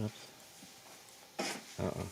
Oops. Uh-oh.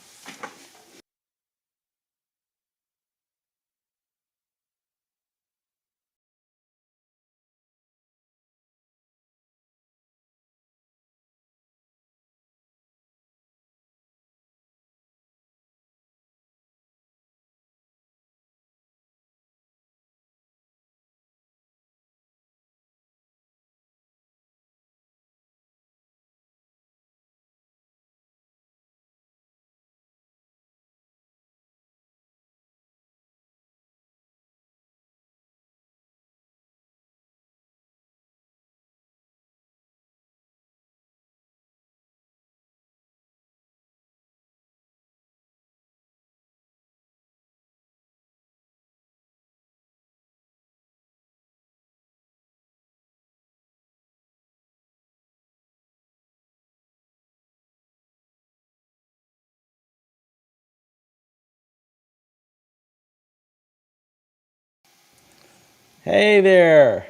Hey there.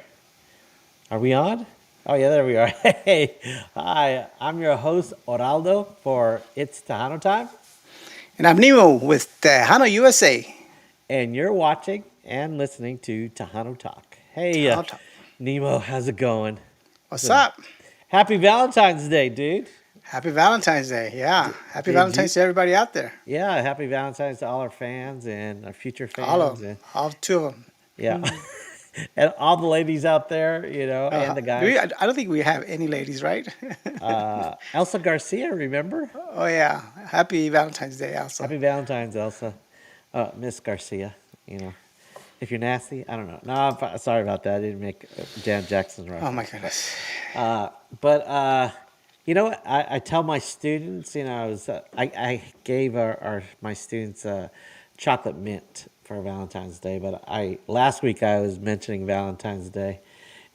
Are we on? Oh, yeah, there we are. Hey, hi. I'm your host, Oraldo, for It's Tejano Time, And I'm Nemo with Tejano USA. and you're watching and listening to Tejano Talk. Hey, Tejano Talk. Nemo, how's it going? What's Listen, up? happy Valentine's Day, dude. Happy Valentine's Day. Yeah. Happy Did you? Valentine's to everybody out there. Yeah, happy Valentine's to all our fans and our future All of fans, them. and All two of yeah, them. and all the ladies out there, and the Do we? guys. I don't think we have any ladies, right? Elsa Garcia, remember? Oh, yeah. Happy Valentine's Day also. Happy Valentine's, Elsa. Miss Garcia, you know. If you're nasty, I don't know. No, sorry about that. I didn't make a Jan Jackson Oh, my reference, but goodness. but you know what? I tell my students, I gave my students chocolate mint for Valentine's Day, but I last week I was mentioning Valentine's Day,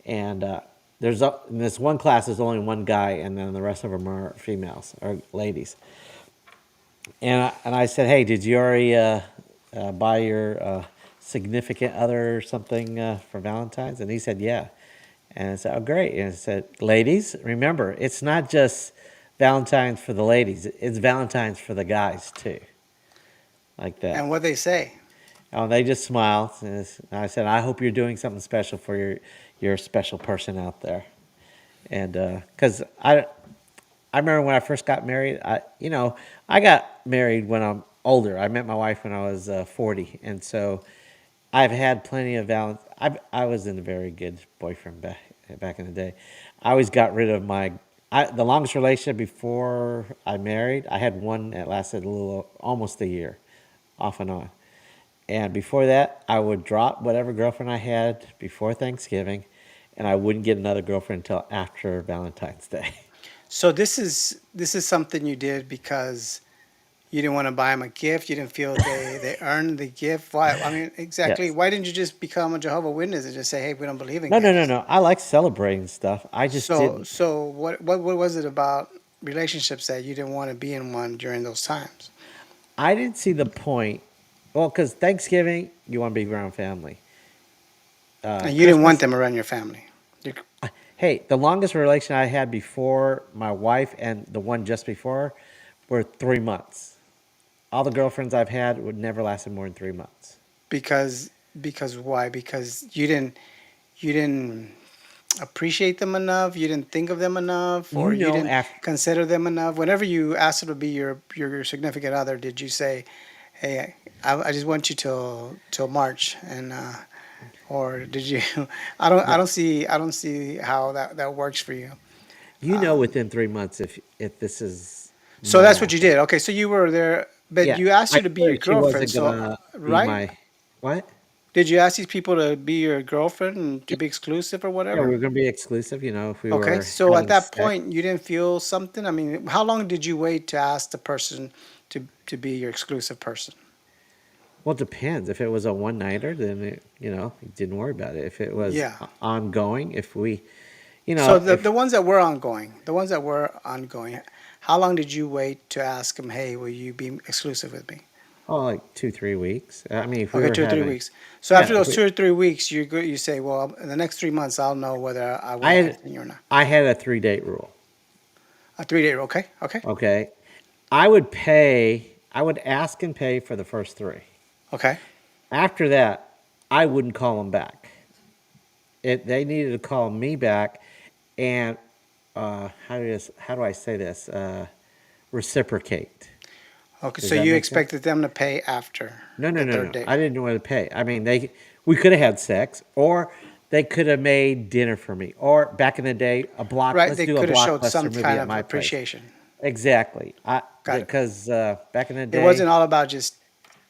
and in this one class there's only one guy, and then the rest of them are females or ladies, and I said, hey, did you already buy your significant other something for Valentine's? And he said, yeah. And I said, oh, great. And I said, ladies, remember, it's not just Valentine's for the ladies, it's Valentine's for the guys too, like that. And what they say. Oh, they just smiled. And I said, I hope you're doing something special for your special person out there. And because I remember when I first got married. I got married when I'm older. I met my wife when I was 40, and so I've had plenty of Valentine. I was in a very good boyfriend back in the day. I always got rid of the longest relationship before I married. I had one that lasted a little almost a year, off and on. And before that, I would drop whatever girlfriend I had before Thanksgiving, and I wouldn't get another girlfriend until after Valentine's Day. So this is something you did because you didn't want to buy them a gift. You didn't feel they earned the gift. Why? I mean, exactly. Yes. Why didn't you just become a Jehovah Witness and just say, "Hey, we don't believe in No, no, no, gifts"? no. I like celebrating stuff. I just So, didn't. so what was it about relationships that you didn't want to be in one during those times? I didn't see the point. Well, because Thanksgiving, you want to be around family. And you didn't want Christmas. them around your family. You- Hey, the longest relation I had before my wife and the one just before were 3 months. All the girlfriends I've had would never lasted more than 3 months. because because why? Because you didn't appreciate them enough. You didn't think of them enough, or You you know, didn't after consider them enough. Whenever you asked them to be your significant other, did you say, "Hey, I just want you till March," and or did you? no, I don't see how that works for you. within 3 months if this is So not that's what you happening. did. Okay, so you were there, but Yeah, you asked I her to be knew your that she girlfriend. wasn't So, gonna be right? my what? Did you ask these people to be your girlfriend and to be exclusive or Yeah, we whatever? were gonna be exclusive. If we Okay, were so at having that sex. point, you didn't feel something. I mean, how long did you wait to ask the person to be your exclusive person? Well, it depends. If it was a one nighter, then you didn't worry about it. If it was Yeah. ongoing, if we, So the if ones that were ongoing, how long did you wait to ask them, "Hey, will you be exclusive with me?" like 2 3 weeks. I mean, if we Okay, were 2 or 3 weeks. So yeah, after if those we, 2 or 3 weeks, you say, "Well, in the next 3 months, I'll know whether I I want to had continue or not." I had a 3 date rule. A 3 day. Okay. Okay. Okay. I would ask and pay for the first three. Okay. After that, I wouldn't call them back. They needed to call me back, and how do I say this? Reciprocate. Okay. Does So that you make sense? expected them to pay after No, no, the no, third no. date. I didn't know what to pay. I mean, we could have had sex, or they could have made dinner for me, or back in the day, Right. let's They do a could have showed some blockbuster movie kind at of my place. appreciation. Exactly. I Got it. because back in the It wasn't day, all about just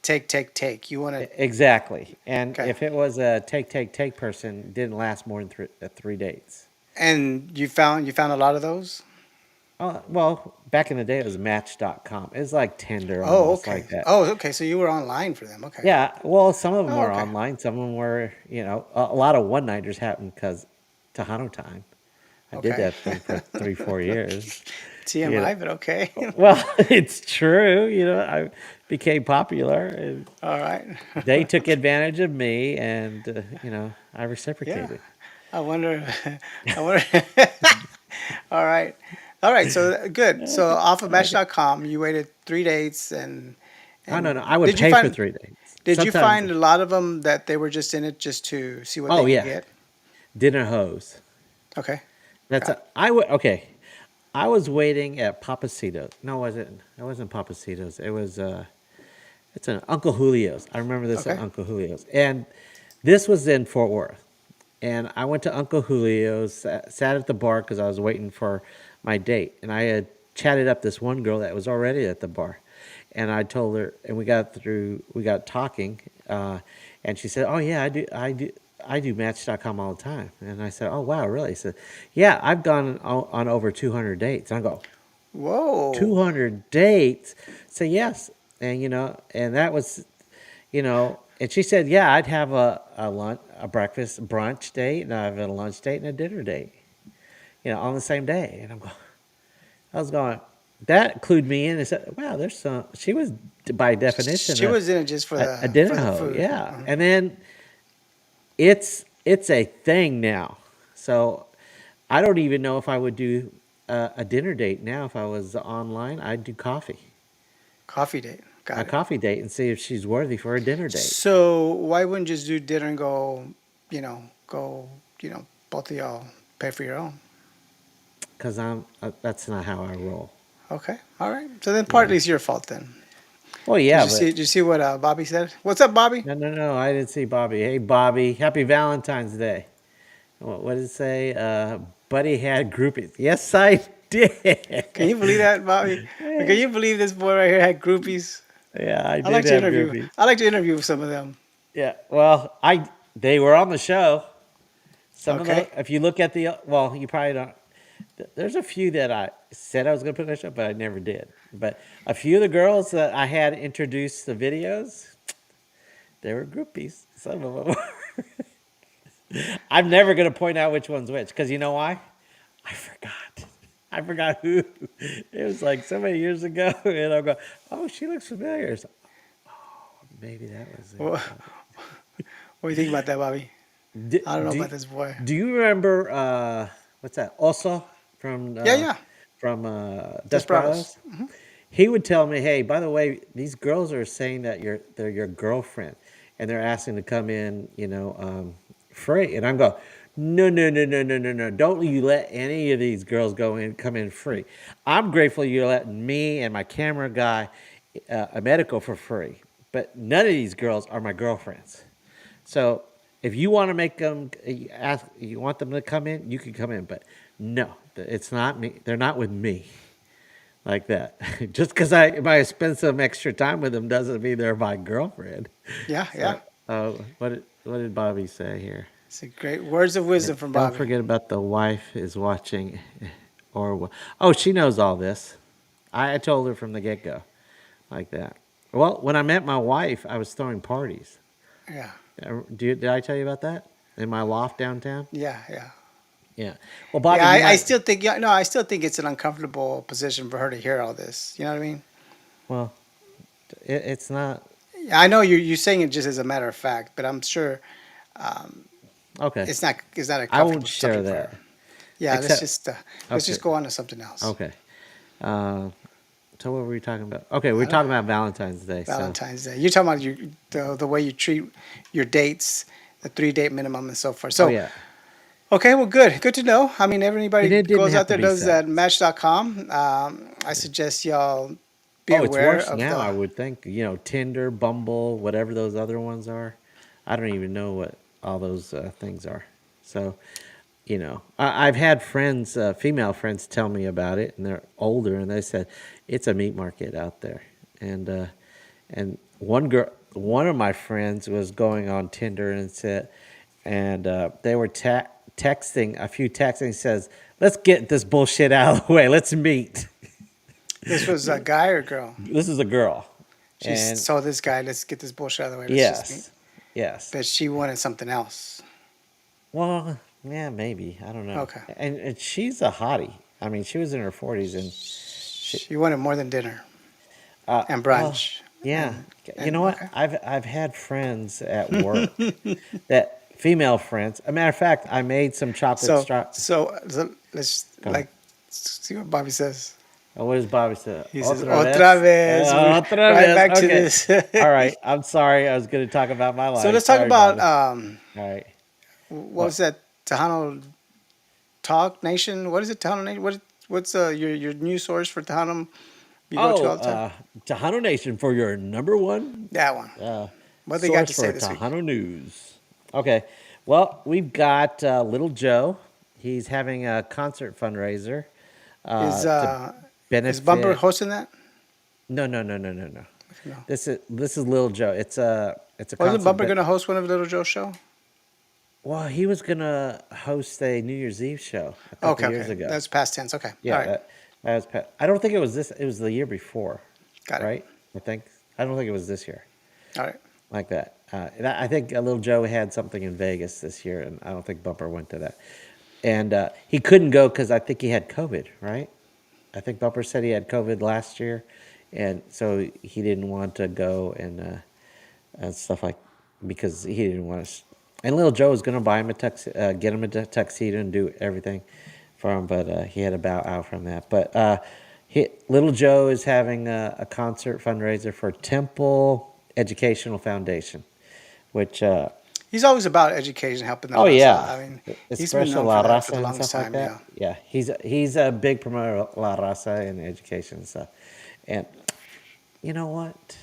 take, take, take. You wanted. exactly. And Okay. if it was a take person, didn't last more than three dates. And you found a lot of those. Well, back in the day, it was Match.com. It was like Tinder Oh, almost okay. like that. Oh, okay. So you were online for them. Okay. Yeah, well, some of them Oh, were okay. online. Some of them were, a lot of one-nighters happened because Tejano time. I did Okay. that thing for 3, 4 years. You know, TMI, but okay. well, it's true. I became popular, and All right. they took advantage of me, and I Yeah. reciprocated. I wonder. I wonder. All right. All right. So good. So off of Okay. Match.com, you waited 3 dates, Oh no, and no, I would did you pay for find 3 days. did you Sometimes, find a lot of them that they were just in it just to see what they oh could yeah, get? dinner hose. Okay. That's Got a it. I would okay. I was waiting at Papacito's. No, was it? It wasn't Papacito's. It was it's an Uncle Julio's. I remember this at Okay. Uncle Julio's, and this was in Fort Worth. And I went to Uncle Julio's, sat at the bar because I was waiting for my date, and I had chatted up this one girl that was already at the bar, and I told her, and we got talking, and she said, "Oh yeah, I do Match.com all the time." And I said, "Oh wow, really?" She said, "Yeah, I've gone on over 200 dates." And I go, Whoa. 200 dates? Say yes, and and that was and she said, "Yeah, I'd have a lunch, a breakfast, brunch date, and I'd have a lunch date and a dinner date, on the same day." And I was going, that clued me in and said, "Wow, there's some." She was by definition She was in it just for a the dinner for the hoe, food. yeah. And then it's a thing now. So I don't even know if I would do a dinner date now if I was online. I'd do Coffee date. a Got it. coffee date, and see if she's worthy for a dinner date. So why wouldn't you just do dinner and go, both of y'all pay for your own? Because that's not how I roll. Okay. All right. So then Yeah. partly it's your fault then. Well, Did yeah, you see? but Did you see what Bobby said? What's up, Bobby? no, no, no. I didn't see Bobby. Hey, Bobby, happy Valentine's Day. What did it say? Buddy had groupies. Yes, I did. Can you believe that, Bobby? Can you believe this boy right here had groupies? Yeah, I I like did to have interview. groupies. I like to interview some of them. Yeah. Well, they were on the show. Some of Okay. the, if you look at well, you probably don't. There's a few that I said I was going to put in the show, but I never did. But a few of the girls that I had introduced the videos, they were groupies. Some of them. I'm never going to point out which one's which because you know why? I forgot. I forgot who. It was like so many years ago, and I'm going, "Oh, she looks familiar." So, maybe that was it. What, what do you think about that, Bobby? Do, I don't know do, about this boy. do you remember what's that? Also from Yeah, yeah. Desperados. Desperados? He would tell me, "Hey, by the way, these girls are saying that they're your girlfriend, and they're asking to come in, free." And I'm going, "No, no, no, no, no, no, no! Don't you let any of these girls come in free. I'm grateful you're letting me and my camera guy a medical for free, but none of these girls are my girlfriends. So if you want to make them you want them to come in, you can come in, but no, it's not me. They're not with me." Like that. Just because if I spend some extra time with them doesn't mean they're my girlfriend. Yeah, yeah. So, what did Bobby say here? It's a great words of wisdom from Don't Bobby. forget about the wife is watching, oh, she knows all this. I told her from the get go, like that. Well, when I met my wife, I was throwing parties. Yeah, Did I tell you about that in my loft downtown? yeah, yeah. Yeah. Well, Yeah, Bobby, you I might. still think, yeah, no, I still think it's an uncomfortable position for her to hear all this. You know what I mean? Well, it's not. Yeah, I know you're saying it just as a matter of fact, but I'm sure Okay. it's not a I won't comfortable share subject for her. that. Yeah, let's Except, just okay. go on to something else. Okay. Uh, so what were we talking about? Okay, we are I don't, talking about Valentine's Day. So, Valentine's Day. You're talking about the way you treat your dates, the 3 date minimum and so forth. oh So, yeah, okay, well, good. Good to know. I mean, and everybody it didn't goes have out to there, be does that sex. Match.com. I suggest y'all be Oh, it's aware worse of now, the. I would think. Tinder, Bumble, whatever those other ones are. I don't even know what all those things are. So, I've had friends, female friends, tell me about it, and they're older, and they said it's a meat market out there. And one of my friends was going on Tinder and said, and they were texting a few texting says, "Let's get this bullshit out of the way. Let's meet." This was a guy or girl? This is a girl, She and told this guy, let's get this bullshit out of the way. Let's just meet. yes, yes. But she wanted something else. Well, yeah, maybe I don't know. Okay. And she's a hottie. I mean, she was in her 40s, and she, She wanted more than dinner and well, brunch. yeah. You And know what? okay. I've had friends at work that female friends. A matter of fact, I made some chocolate So, straw. so let's Go ahead. like see what Bobby says. What does Bobby say? He says, Otra "Otra vez? vez." We're Otra right vez. back to Okay. this. All right. I'm sorry. I was going to talk about my So life. let's talk Sorry, about Bobby. All right. what was What? that Tejano Talk Nation? What is it, Tejano Nation? What's your news source for Tejano you go to Oh, all the time? Tejano Nation for your number one That one. uh, What they got source to say for this week? Tejano News. Okay. Well, we've got Little Joe. He's having a concert fundraiser Is to uh is Bumper benefit. hosting that? No, no, no, no, no, no. No. This is Little Joe. It's a Wasn't concert. Bumper gonna host one of Little Joe's show? Well, he was gonna host a New Year's Eve show a couple Okay, years okay. ago. That's past tense. Okay. All Yeah, right. that was. I don't think it was this. It was the year before, Got it. right? I think. I don't think it was this year All right. like that. And I think Little Joe had something in Vegas this year, and I don't think Bumper went to that. And he couldn't go because I think he had COVID, right? I think Bumper said he had COVID last year, and so he didn't want to go and stuff like because he didn't want to. And Little Joe was gonna buy him get him a tuxedo and do everything for him, but he had to bow out from that. But Little Joe is having a concert fundraiser for Temple Educational Foundation, which He's always about education, helping the oh raza. yeah, I mean, he's been especially known for La that for Raza the and longest stuff like time. Yeah. that. Yeah, he's a big promoter of La Raza and education and stuff. And you know what?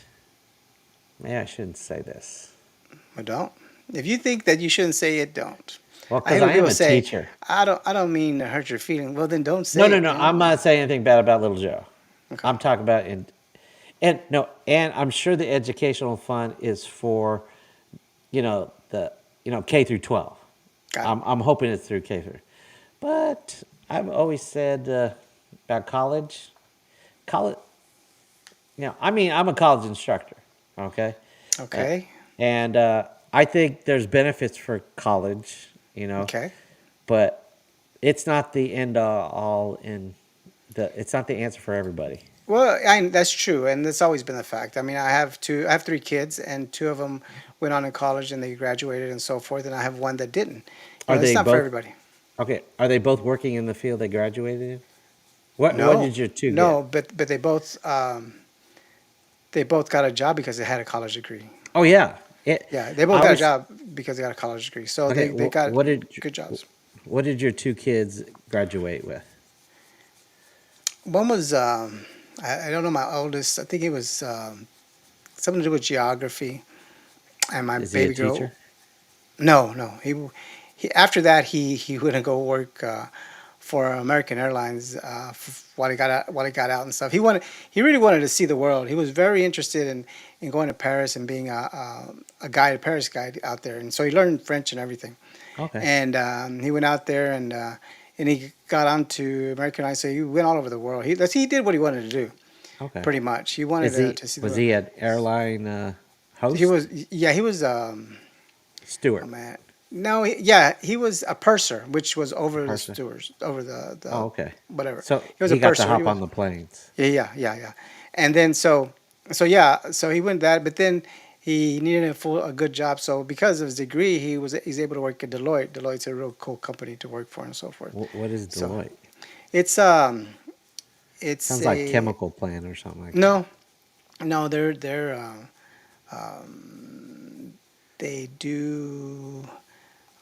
Maybe I shouldn't say this. But don't. If you think that you shouldn't say it, don't. Well, I hate because when I am people a say, teacher. I don't mean to hurt your feelings." Well, then don't No, say no, it, no. I'm man. not saying anything bad about Little Joe. Okay. I'm talking about and no, and I'm sure the educational fund is for, the K through 12. Got it. I'm hoping it's through K through, but I've always said about college. I mean, I'm a college instructor, okay, uh, Okay. and I think there's benefits for college, Okay. but it's not the end all in it's not the answer for everybody. Well, that's true, and that's always been a fact. I mean, I have 3 kids, and 2 of them went on in college and they graduated and so forth, and I have one that didn't. Are It's they not for both everybody. okay? Are they both working in the field they graduated in? What No, did your two no, get? but they both got a job because they had a college degree. Oh yeah, Yeah, they both I got a always job because they got a college degree. So okay. they got What did good jobs. what did your two kids graduate with? One was I don't know my oldest. I think it was something to do with geography, and my Is he a baby girl. teacher? No, no. He after that he wouldn't go work for American Airlines while he got out and stuff. He really wanted to see the world. He was very interested in going to Paris and being a guide, a Paris guide out there, and so he learned French and everything. Okay, And he went out there and he got onto American Airlines. So he went all over the world. He did what he wanted to do okay. pretty much. He wanted Is he to see the was world. he an airline He host was yeah he was oh steward man. No, yeah, he was a purser, which was over the person? stewards, over Oh, the okay. whatever. So He was a he got to purser. He hop was on the planes. yeah. And then so yeah, so he went that, but then he needed a good job. So because of his degree, he's able to work at Deloitte. Deloitte's a real cool company to work for and so forth. What is So Deloitte? it's It's Sounds like a chemical plant or something like that. no, no. They do.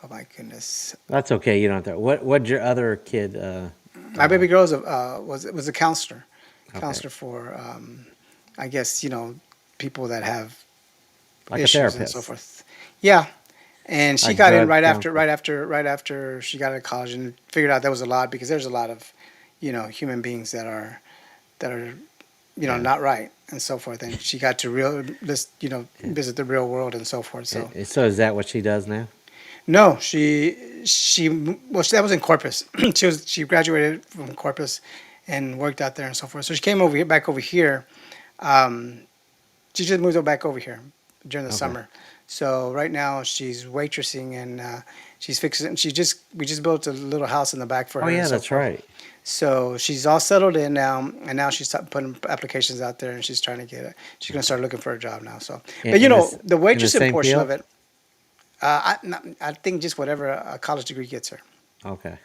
Oh my goodness. That's okay. You don't have to. What'd your other kid My baby dog? girl's was a Okay, counselor for I guess people that have like a issues and so therapist, forth. Yeah, and she like got in drug counselor. right after she got out of college and figured out there was a lot because there's a lot of human beings that are Yeah, not right and so forth. And she got to yeah. visit the real world and so forth. So So is that what she does now? no, that was in Corpus. She graduated from Corpus and worked out there and so forth. So she came back over here. Um, she just moved back over here during the Okay. summer. So right now she's waitressing and she's fixing. We just built a little house in the back for Oh her and yeah, so that's forth. right. So she's all settled in now, and now she's putting applications out there, and she's trying to get it. She's gonna start looking for a job now. So, but In this the in the waitressing same portion field. of it, I think just whatever a college degree gets her. Okay,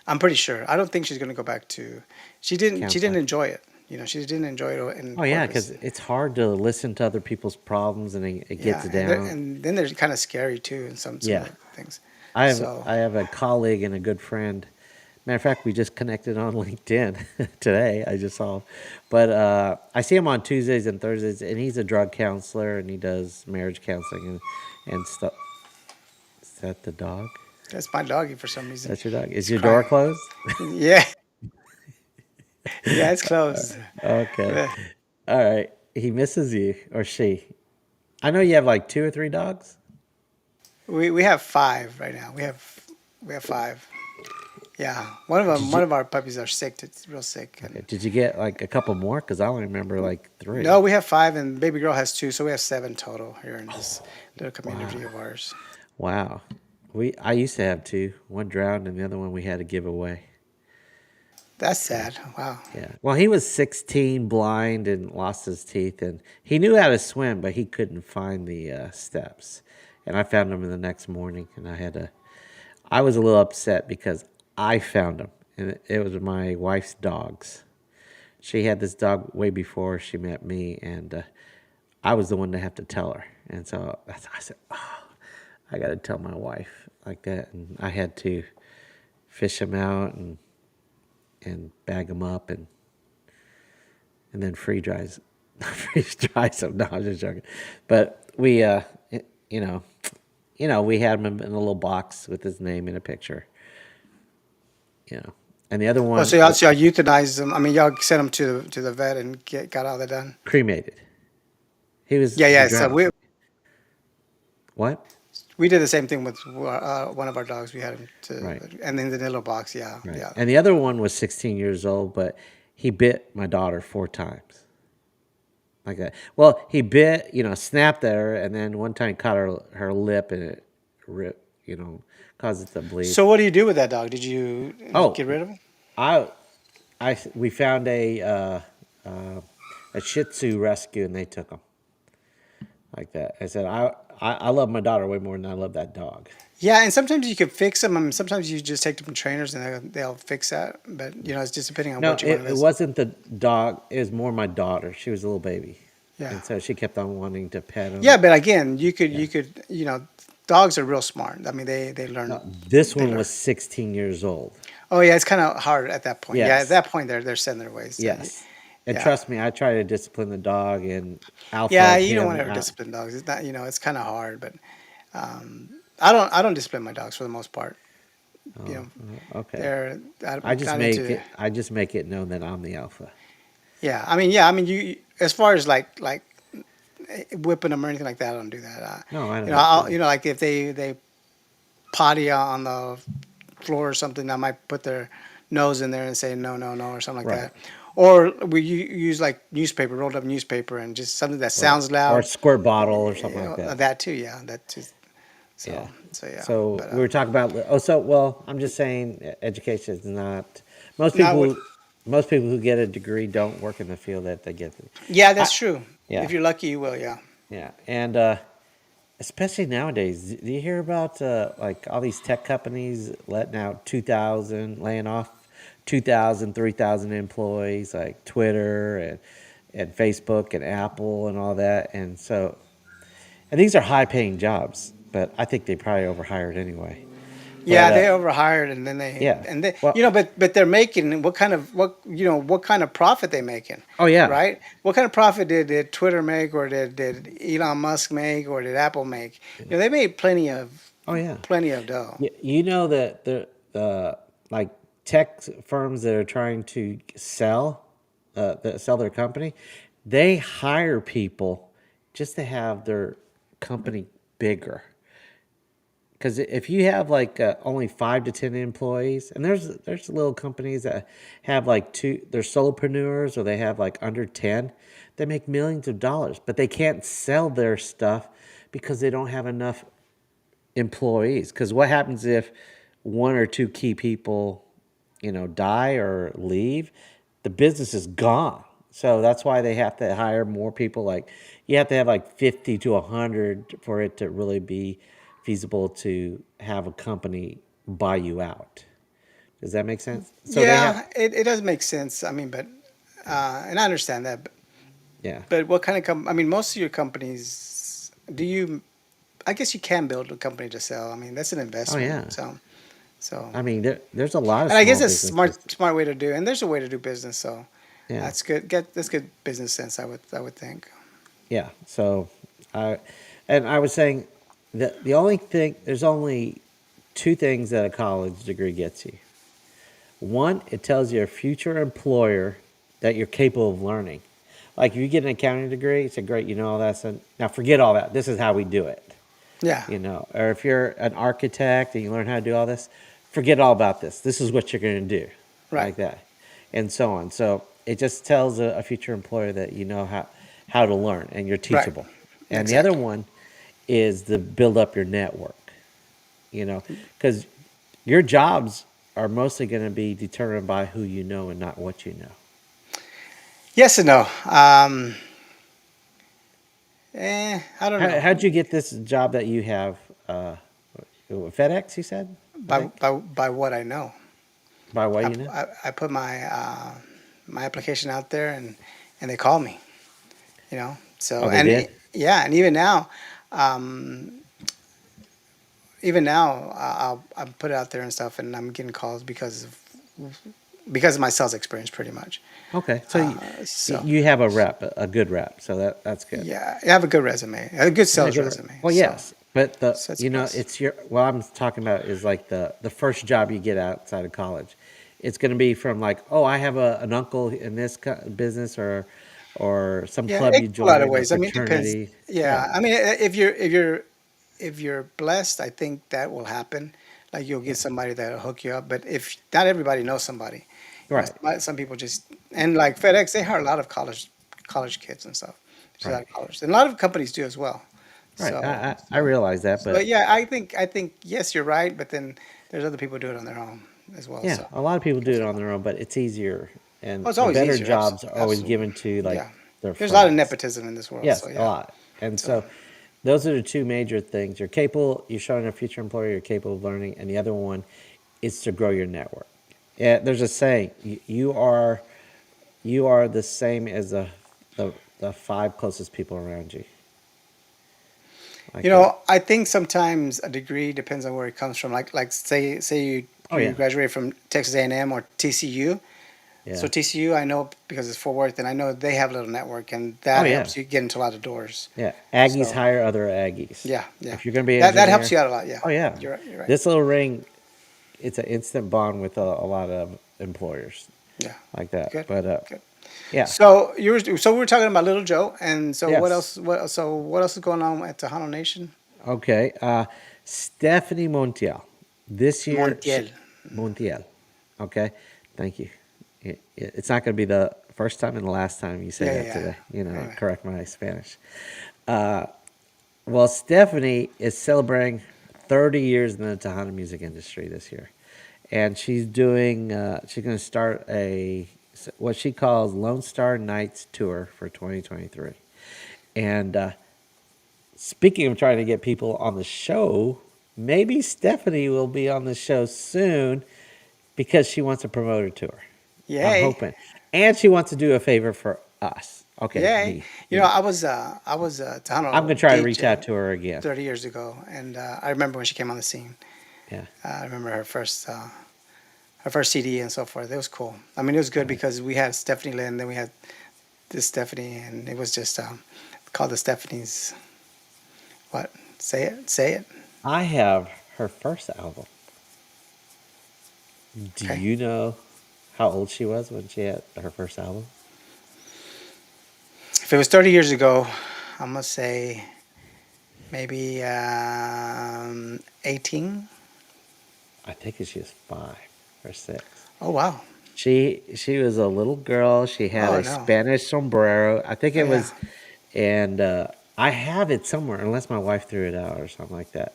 I'm pretty sure. I don't think she's gonna go back to. She didn't counselor. enjoy it. She didn't enjoy it in Oh yeah, Corpus. because it's hard to listen to other people's problems and it gets Yeah, and down. then they're kind of scary too in some of Yeah, the things. I have So, I have a colleague and a good friend. Matter of fact, we just connected on LinkedIn today. I just saw, but I see him on Tuesdays and Thursdays, and he's a drug counselor and he does marriage counseling and stuff. Is that the dog? that's my doggy for some reason. That's your dog. Is He's your door crying. closed? Yeah, yeah, it's closed. Okay. All right. He misses you or she. I know you have like two or three dogs. We have five right now. We have five. Yeah, Did one you? of our puppies are sick. It's real sick, Okay. and Did you get like a couple more? Because I only remember like no, three. we have five, and baby girl has two, so we have seven total here in this little community Wow. of ours. Wow. I used to have two. One drowned, and the other one we had to give away. That's Yeah. sad. Wow. Yeah. Well, he was 16, blind, and lost his teeth, and he knew how to swim, but he couldn't find the steps. And I found him the next morning, and I had to. I was a little upset because I found him, and it was my wife's dogs. She had this dog way before she met me, and I was the one to have to tell her. And so I said, "Oh, I got to tell my wife like that." And I had to fish him out and bag him up and then freeze dries him. No, I'm just joking. But we, you know, we had him in a little box with his name in a picture. You know, and the other Oh, one so y'all euthanized them. I mean, y'all sent them to the vet and got all that done. cremated. Yeah, He yeah. So drowned. What? we did the same thing with one of our dogs. We had him Right. and then the little box. Yeah, Right. yeah. And the other one was 16 years old, but he bit my daughter four times. Like that. Well, he bit, snapped at her, and then one time caught her lip and it ripped, caused it to bleed. So what do you do with that dog? Did you Oh, get rid of him? I, we found a Shih Tzu rescue, and they took him like that. I said, I love my daughter way more than I love that dog. Yeah, and sometimes you can fix them. I mean, sometimes you just take them to trainers and they'll fix that. But it's just depending on No, what you want to it visit. wasn't the dog. It was more my daughter. She was a little baby, Yeah, and so she kept on wanting to pet yeah. him. But again, Yeah. you could dogs are real smart. I mean, they No, learn. this They one learn. was 16 years old. Oh yeah, it's kind of hard at that point. Yeah, at Yes, that point they're set in their ways. yes. And Yeah, trust me, I try to discipline the dog and yeah. alpha You don't want him to ever out. discipline dogs. It's not it's kind of hard. But I don't discipline my dogs for the most part. You Oh, know, okay. they're I'm not into. I just make it known that I'm the alpha. Yeah. I mean, as far as like whipping them or anything like that, I don't do that. No, I don't. Like if they potty on the floor or something, I might put their nose in there and say no, no, no, or something like Right, that. Or we use like newspaper, rolled up newspaper, and just something that right. sounds Or a loud. squirt bottle or something like that. That too, yeah. That too. Yeah. So yeah. So But we were talking about. Well, I'm just saying, education is not. Most not what. people, most people who get a degree don't work in the field that they get. Yeah, I that's true. If yeah, you're lucky, you will. Yeah. yeah, and especially nowadays, do you hear about like all these tech companies letting out 2,000, laying off 2,000, 3,000 employees, like Twitter and Facebook and Apple and all that. And so, and these are high paying jobs, but I think they probably overhired anyway. But Yeah, they overhired, and then yeah, you well, know, but they're making what kind of profit they making, oh yeah, right? What kind of profit did Twitter make, or did Elon Musk make, or did Apple make? You know, they made oh yeah. plenty of dough. You know that the like tech firms that are trying to sell their company, they hire people just to have their company bigger. Because if you have like only 5 to 10 employees, and there's little companies that have like two, they're solopreneurs or they have like under 10, they make millions of dollars, but they can't sell their stuff because they don't have enough employees. Because what happens if one or two key people, die or leave? The business is gone. So that's why they have to hire more people. Like you have to have like 50 to 100 for it to really be feasible to have a company buy you out. Does that make sense? So they have, Yeah, it does make sense. I mean, but and I understand that. yeah. But what kind of I mean, most of your companies, do you? I guess you can build a company to sell. I mean, that's an Oh investment. yeah. So, I mean, there's a lot of and I small guess it's businesses. smart way to do. And there's a way to do business. So, Yeah. that's good. That's good business sense. I would think. Yeah. So, I, and I was saying that the only thing, there's only two things that a college degree gets you. One, it tells your future employer that you're capable of learning. Like if you get an accounting degree, it's a great, all that. So now forget all that. This is how we do it. Yeah. Or if you're an architect and you learn how to do all this, forget all about this. This is what you're going to do, Right. like that, and so on. So it just tells a future employer that you know how to learn and you're Right. teachable. And the other Exactly. one is to build up your network, because your jobs are mostly going to be determined by who you know and not what you know. Yes and no. I don't know. How'd you get this job that you have? FedEx, you said, I think. By what I know. By what you know? I put my application out there, and they call me. You know. So Oh, they did. yeah, and um, even now I'll put it out there and stuff, and I'm getting calls because of my sales experience, pretty much. Okay, so So you have a rep, a good rep, so that's good. yeah, I have a good resume, a good Yeah, sales good rep. resume. Well, yes, but So it's a plus. it's your. What I'm talking about is like the first job you get outside of college. It's going to be from like, oh, I have an uncle in this business, or some Yeah, club it you goes a lot of joined, or ways. I mean, it depends. fraternity. Yeah, Yeah, I mean, if you're blessed, I think that will happen. Like you'll get yeah, somebody that'll hook you up. But if not everybody knows somebody, you know, right, some people just and like FedEx, they hire a lot of college kids and stuff. Just out right, of college, and a lot of companies do as well. right. So I realize that, so but yeah, I think yes, you're right. But then there's other people do it on their own as well. yeah, So a lot of people it do goes it a on lot. their own, but it's easier, and Oh, it's the always better easier. jobs are always Absolutely. given to like Yeah. their There's a lot of friends. nepotism in this world. So Yes, a yeah. lot. And So so those are the two major things. You're capable, you're showing a future employer you're capable of learning, and the other one is to grow your network. Yeah, there's a saying, you are the same as the five closest people around you. you Like that. know, I think sometimes a degree depends on where it comes from. Like say Oh you yeah. graduate from Texas A&M or TCU. So Yeah. TCU, I know because it's Fort Worth, and I know they have a little network, and Oh that yeah. helps you get into a lot of doors. Yeah. Aggies So hire other Aggies. yeah, yeah, If you're gonna be an that helps engineer, you out a lot. Yeah, oh yeah. you're right. You're right. This little ring, it's an instant bond with a lot of employers Yeah, like that. good, But good. yeah. So we were talking about Little Joe, and so what Yes. else? What else is going on at Tejano Nation? Okay. Stephanie Montiel. This year, Montiel. Montiel. Okay. Thank you. It's not going to be the first time and the last time you say Yeah, yeah, that yeah. today. Anyway. Correct my Spanish. Uh, well, Stephanie is celebrating 30 years in the Tejano music industry this year. And she's going to start what she calls Lone Star Nights Tour for 2023. And speaking of trying to get people on the show, maybe Stephanie will be on the show soon because she wants a promoter tour. I'm Yay. hoping, and she wants to do a favor for us. Okay, Yay. me, You know, me. I was a I'm gonna Tejano try to reach out DJ to her again. 30 years ago, and I remember when she came on the scene. Yeah, I remember her first CD and so forth. It was cool. I mean, it was good right. because we had Stephanie Lynn, then we had this Stephanie, and it was just called the Stephanies. What? Say it. I have her first album. Do Okay. you know how old she was when she had her first album? If it was 30 years ago, I'm gonna say maybe 18. I think she was 5 or 6. Oh wow. She was a little girl. She had Oh a no. Spanish sombrero. I think Oh it yeah. was, and I have it somewhere, unless my wife threw it out or something like that.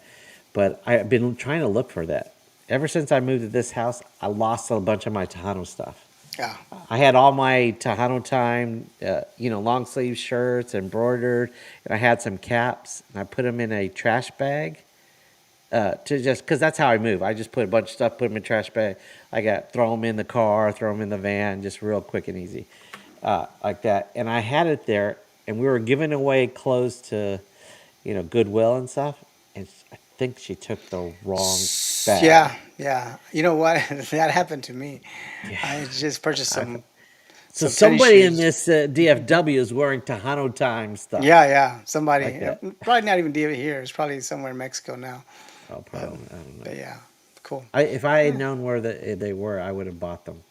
But I've been trying to look for that. Ever since I moved to this house, I lost a bunch of my Tejano stuff. Yeah. I had all my Tejano time, long sleeve shirts embroidered, and I had some caps, and I put them in a trash bag to just because that's how I move. I just put a bunch of stuff, put them in a trash bag. I got throw them in the car, throw them in the van, just real quick and easy, like that. And I had it there, and we were giving away clothes to, Goodwill and stuff. And I think she took the wrong bag. Yeah, yeah. You know what? That happened to me. Yeah. I just purchased I, so some tennis somebody in shoes. this DFW is wearing Tejano time stuff Yeah, yeah. like Somebody, that. probably not even Diva here. It's probably somewhere in Mexico now. Oh, Um, probably I don't know. but yeah, cool. If I had Yeah, known where they were, I would have bought them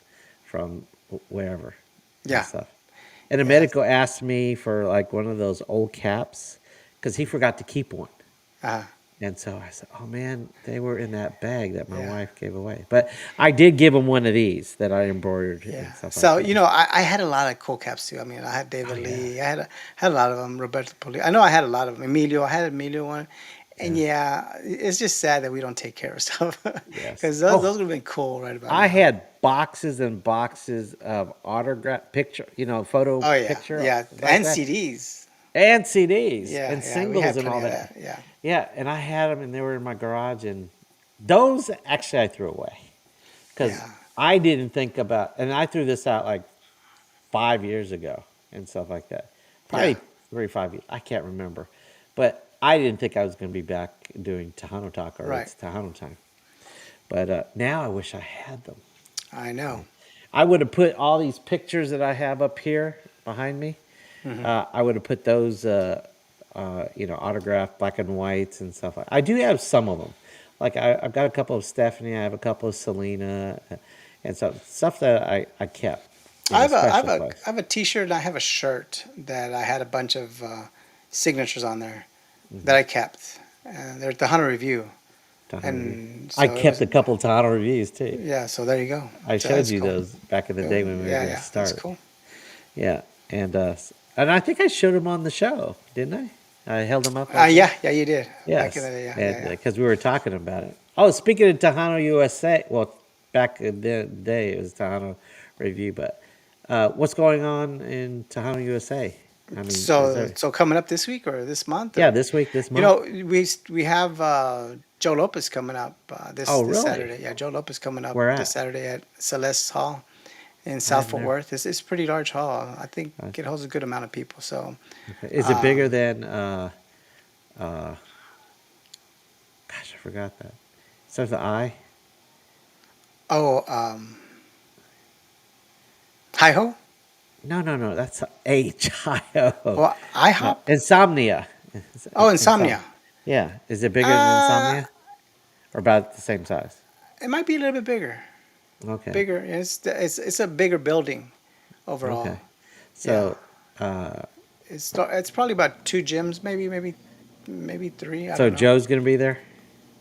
from wherever and yeah, stuff. And the yeah. medical asked me for like one of those old caps because he forgot to keep one. Uh, And so I said, "Oh man, they were in that bag that my yeah, wife gave away." But I did give him one of these that I embroidered yeah. and stuff like So that. I had a lot of cool caps too. I mean, I had Oh David yeah, Lee. Had a lot of them. Roberto Poli. I know I had a lot of them. Emilio. I had Emilio one. And yeah, yeah, it's just sad that we don't take care of stuff yes. because those Oh, would have been cool right about I now. had boxes and boxes of autograph picture, photo Oh yeah, picture yeah, like and that, CDs. and CDs Yeah, and yeah, we singles had and plenty all of that. that. Yeah, Yeah, and I had them, and they were in my garage, and those actually I threw away because yeah, I didn't think about, and I threw this out like 5 years ago and stuff like that. yeah. Probably 3 or 5 years. I can't remember, but I didn't think I was going to be back doing Tejano talk or Right. it's Tejano time. But now I wish I had them. I know. I would have put all these pictures that I have up here behind me. Hmm. I would have put those, autographed black and whites and stuff. I do have some of them. Like I've got a couple of Stephanie. I have a couple of Selena, and stuff that I kept in a special I place. have a T-shirt and I have a shirt that I had a bunch of signatures on there that Hmm. I kept, and they're at the Hunter Review, Tejano review. and I so it kept was. a couple of Tejano reviews too. Yeah, so there you go. I So showed that's you cool. those back in the day when we were Yeah, going to yeah, that's start. cool. Yeah, and I think I showed them on the show, didn't I? I held them up like that. Yeah, yeah, you did back in the Yes, day. Yeah, yeah, and yeah. because we were talking about it. Oh, speaking of Tejano USA, well, back in the day it was Tejano Review, but what's going on in Tejano USA? I mean, is there? So coming up this week or this month Yeah, or this week, this you month. know we have Joe Lopez coming up Oh, this really? Saturday. Yeah, Joe Lopez coming up Where this at? Saturday at Celeste Hall in South I've Fort never. Worth. It's a pretty large hall. I think Uh, it holds a good amount of people. So okay. Is it bigger um, than? Uh, gosh, I forgot that. Starts with I. oh Hi Ho. No, no, no. That's HIO. Well, IHOP. Insomnia. Oh, Insomnia. Insomnia. Yeah. Is it bigger than Uh, Insomnia? Or about the same size? it might be a little bit bigger. Okay. Bigger. It's a bigger building overall. Okay. Yeah. So, uh, It's probably about two gyms, maybe three. I so don't know. Joe's gonna be there.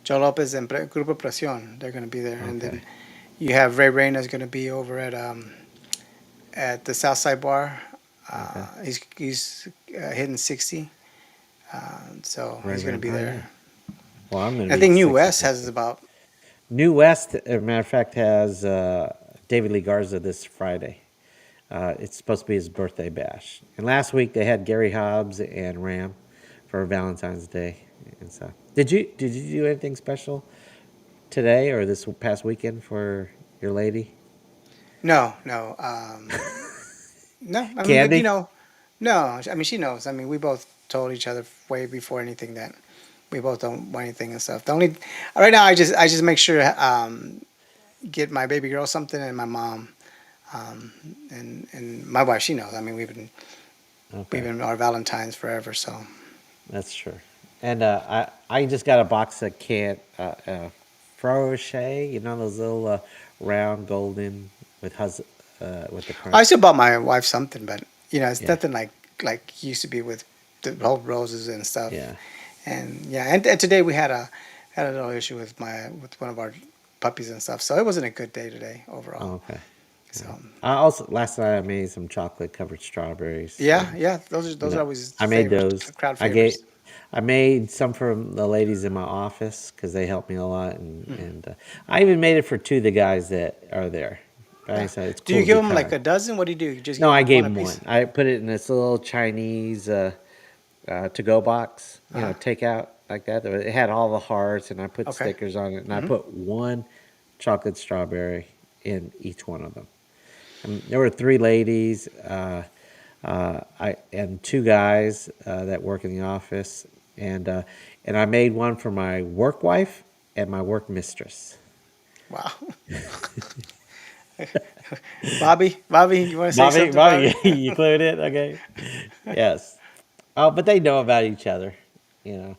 Joe Lopez and Grupo Presión, they're going to be there, and then Okay. you have Ray Reyna's going to be over at the Southside Bar. Okay. He's hitting 60, so Right, he's going to right. be Oh yeah. there. Well, I'm gonna I be think New West 66. has about. New West, as a matter of fact, has David Lee Garza this Friday. It's supposed to be his birthday bash. And last week they had Gary Hobbs and Ram for Valentine's Day and stuff. Did you do anything special today or this past weekend for your lady? No, no, no. I mean, but Candy? no. I mean, she knows. I mean, we both told each other way before anything that we both don't want anything and stuff. The only right now, I just make sure get my baby girl something and my mom and my wife. She knows. I mean, we've Okay, been our Valentines forever. So that's true. And I just got a box of can Frosche, you know those little round golden with the I crunch. still bought my wife something, but it's Yeah, nothing like used to be with the whole roses and stuff. yeah. And yeah, and today we had a little issue with one of our puppies and stuff. So it wasn't a good day today overall. Oh, okay. So Yeah. I also last night I made some chocolate covered strawberries. yeah, yeah, those are No, always I made favorites, those. crowd I gave. favorites. I made some for the ladies in my office because they help me a lot, Hmm. and I even made it for two of the guys that are there. But I Yeah. said it's Do you cool to give be them like kind. a dozen? What do you do? You just No, give I them one gave a him one. piece? I put it in this little Chinese to-go box, Uh huh. takeout like that. It had all the hearts, and I put Okay. stickers on it, and I Hmm. put one chocolate strawberry in each one of them. And there were three ladies, I and two guys that work in the office, and uh, and I made one for my work wife and my work mistress. Wow. Bobby, you want to say Bobby, something, Bobby? Bobby, you clued in? Okay. Yes. Oh, but they know about each other. You know,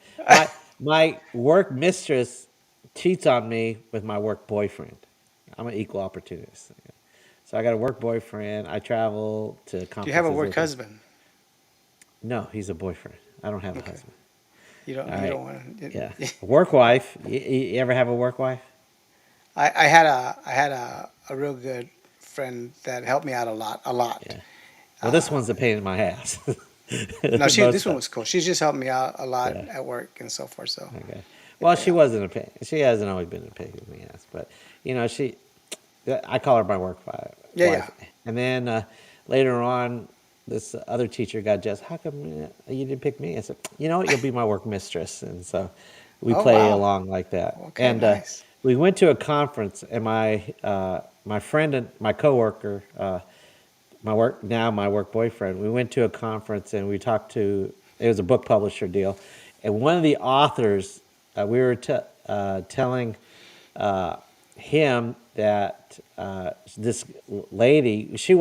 my work mistress cheats on me with my work boyfriend. I'm an equal opportunist. So I got a work boyfriend. I travel to Do you have a conferences work with him. husband? No, he's a boyfriend. I don't have a Okay. husband. All You right. don't want Yeah. to. A work wife. You ever have a work wife? I had a real good friend that helped me out a lot. Yeah. Well, this one's a pain in my ass. No, this Most one of. was cool. She's just helped me out a lot Yeah. at work and so forth. So Okay. Well, she yeah, wasn't a pain. She hasn't always been a pain in the ass, but she. I call her my work yeah, yeah. wife. And then later on, this other teacher got just, how come you didn't pick me? I said, you know what, you'll be my work mistress. And so we Oh play wow. along like that. Okay, And nice. we went to a conference, and my friend and my coworker, my work boyfriend, we went to a conference and we talked to, it was a book publisher deal. And one of the authors, we were telling him that this lady she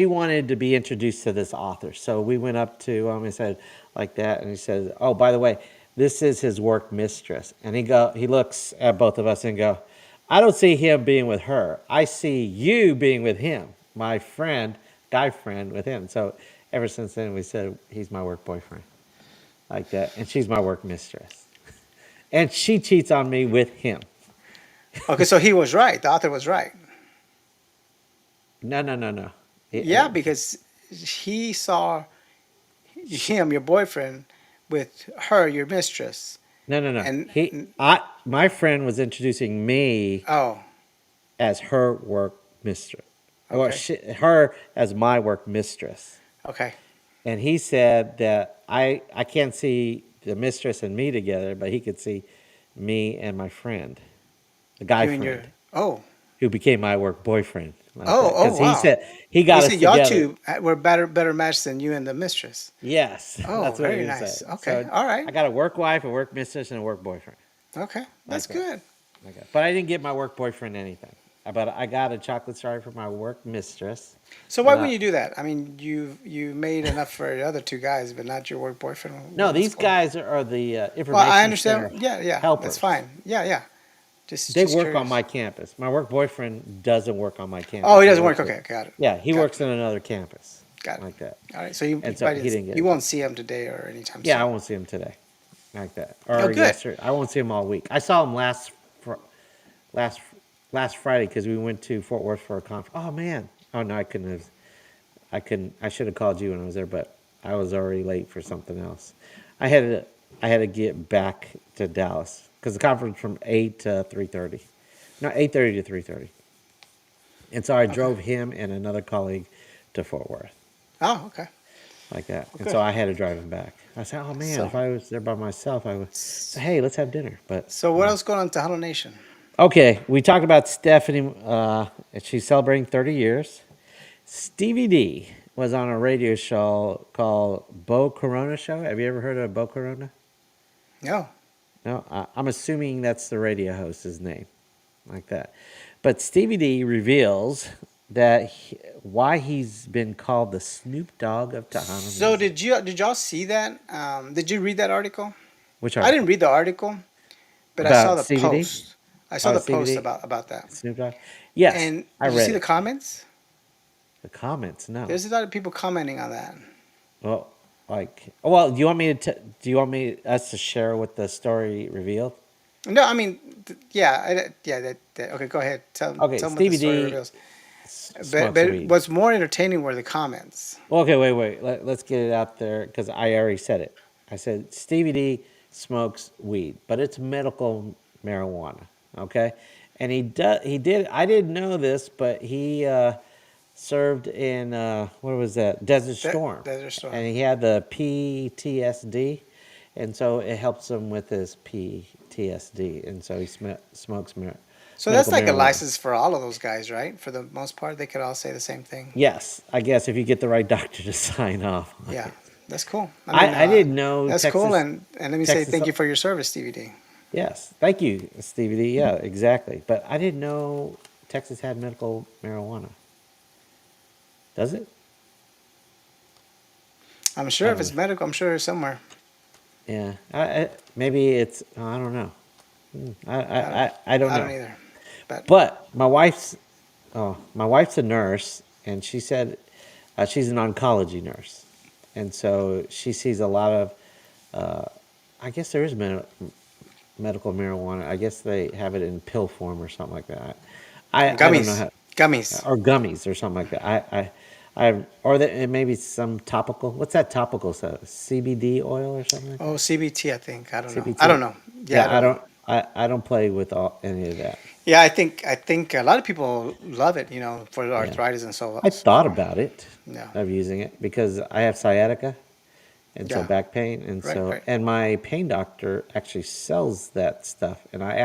wanted to be introduced to this author, so we went up to him and said like that, and he says, oh, by the way, this is his work mistress. And he looks at both of us and go, I don't see him being with her, I see you being with him, my friend, guy friend, with him. So ever since then we said he's my work boyfriend, like that, and she's my work mistress, and she cheats on me with him. Okay, so he was right. The author was right. No, no, no, no. Yeah, because he saw him, your boyfriend, with her, your mistress, No, no, no. and My friend was introducing me oh, as her work mistress. Well, okay, her as my work mistress. okay. And he said that I can't see the mistress and me together, but he could see me and my friend, the guy You and your friend, oh, who became my work boyfriend, like oh, that. oh, Because he wow. said he He got said us y'all together. two were better matched than you and the mistress. Yes, Oh, that's what very he nice. said. Okay, So all right. I got a work wife, a work mistress, and a work boyfriend, Okay, that's like that. good. Okay. But I didn't get my work boyfriend anything. But I got a chocolate starter for my work mistress. So why And wouldn't you do that? I mean, you made enough for the other two guys, but not your work boyfriend. no, What's these for? guys are the Well, I information understand. center Yeah, yeah, that's helpers. fine. Yeah, yeah. They Just work on curious. my campus. My work boyfriend doesn't work on my Oh, campus. he He doesn't work. works at, Okay, got it. yeah, he Got works it. in another campus, Got it. like that. All right. So you, And you so probably he didn't, didn't get you it. won't see him today or anytime Yeah, I soon. won't see him today, like that. Oh, Or good. yesterday, I won't see him all week. I saw him last last Friday because we went to Fort Worth for a conference. Oh man. Oh no, I couldn't have. I couldn't. I should have called you when I was there, but I was already late for something else. I had to. I had to get back to Dallas because the conference from 8 to 3:30. No, 8:30 to 3:30. And so I Okay. drove him and another colleague to Fort Worth, Oh, okay. like that. Well, And good. so I had to drive him back. I said, "Oh man, So, if I was there by myself, I would say, hey, let's have dinner." But so what else going on in Tejano Nation? Okay, we talked about Stephanie. She's celebrating 30 years. Stevie D was on a radio show called Bo Corona Show. Have you ever heard of Bo Corona? No. No, I'm assuming that's the radio host's name, like that. But Stevie D reveals that why he's been called the Snoop Dogg of Tejano So music. did y'all see that? Did you read that article? Which I didn't article? read the article, but I saw About the CBD? post. I saw Oh, the post CBD? about that. Snoop Dogg? Yes, And I did you see read the it. comments? The comments, no. There's a lot of people commenting on that. Well, well, do you want me to? Do you want me us to share what the story revealed? No, I mean, yeah, yeah. Okay, go ahead. Okay, Tell them what the Stevie story D reveals. smokes But weed. what's more entertaining were the comments. Well, okay, wait. Let's get it out there because I already said it. I said Stevie D smokes weed, but it's medical marijuana. Okay, and he does. He did. I didn't know this, but he served in what was that? Desert Storm, Desert Storm. and he had the PTSD, and so it helps him with his PTSD, and so he smokes So that's medical like a marijuana. license for all of those guys, right? For the most part, they could all say the same thing. Yes, I guess if you get the right doctor to sign off on Yeah, it. that's cool. I mean, I didn't know that's cool. Texas. And let me say Texas. thank you for your service, DVD. Yes, thank you, Stevie D. Yeah, exactly. But I didn't know Texas had medical marijuana. Does it? I'm I sure if don't it's know. medical, I'm sure it's somewhere. Yeah, maybe it's. I don't know. I don't, I don't I don't know. either. But But my wife's a nurse, and she said she's an oncology nurse, and so she sees a lot of. I guess there is medical marijuana. I guess they have it in pill form or something like that. I don't know gummies, how, gummies. or gummies or something like that. Or it maybe some topical. What's that topical stuff? CBD oil or something like Oh, that. CBT. I think. I don't know. I don't CBT. know. Yeah, I Yeah, don't know. I don't play with any of that. Yeah, I think a lot of people love it. For the Yeah, arthritis and I thought so. about it Yeah. of using it because I have sciatica and so Yeah. back pain and Right. so Right. and my pain doctor actually sells that stuff and I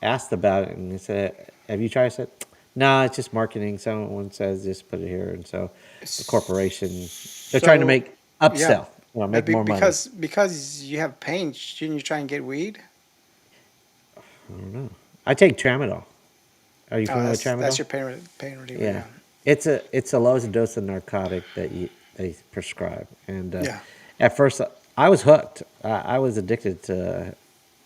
asked about it and he said, "Have you tried?" I said, "No, it's just marketing. Someone says just put it here." And so the corporation they're trying to So, make yeah, upsell, but make more money. because you have pain, shouldn't you try and get weed? I don't know. I take tramadol. Are you Oh, familiar with that's tramadol? your pain reliever. Yeah, Yeah. it's a lowest dose of narcotic that they prescribe. And Yeah. at first, I was hooked. I was addicted to.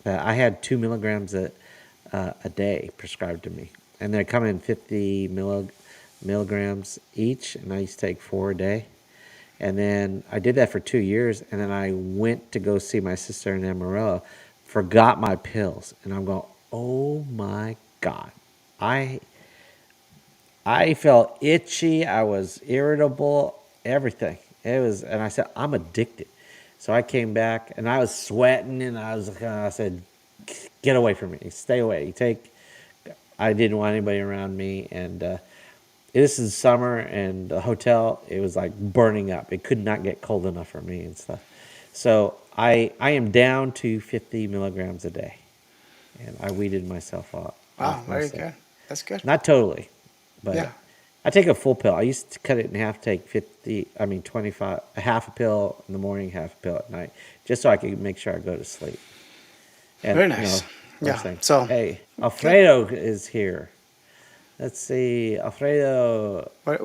I had 2 milligrams a day prescribed to me, and they come in 50 milligrams each, and I used to take 4 a day. And then I did that for 2 years, and then I went to go see my sister in Amarillo, forgot my pills, and I'm going, oh my god, I I felt itchy. I was irritable. Everything. It was, and I said, I'm addicted. So I came back and I was sweating, and I said, get away from me. Stay away. I didn't want anybody around me. And this is summer, and the hotel, it was like burning up. It could not get cold enough for me and stuff. So I am down to 50 milligrams a day, and I weeded myself Wow. off Very most of it. good. That's good. Not totally, Yeah. but I take a full pill. I used to cut it in half, take 50, I mean 25, a half a pill in the morning, half a pill at night, just so I could make sure I go to sleep. And, Very nice. first Yeah. thing, So hey, good. Alfredo is here. Let's see, Alfredo, What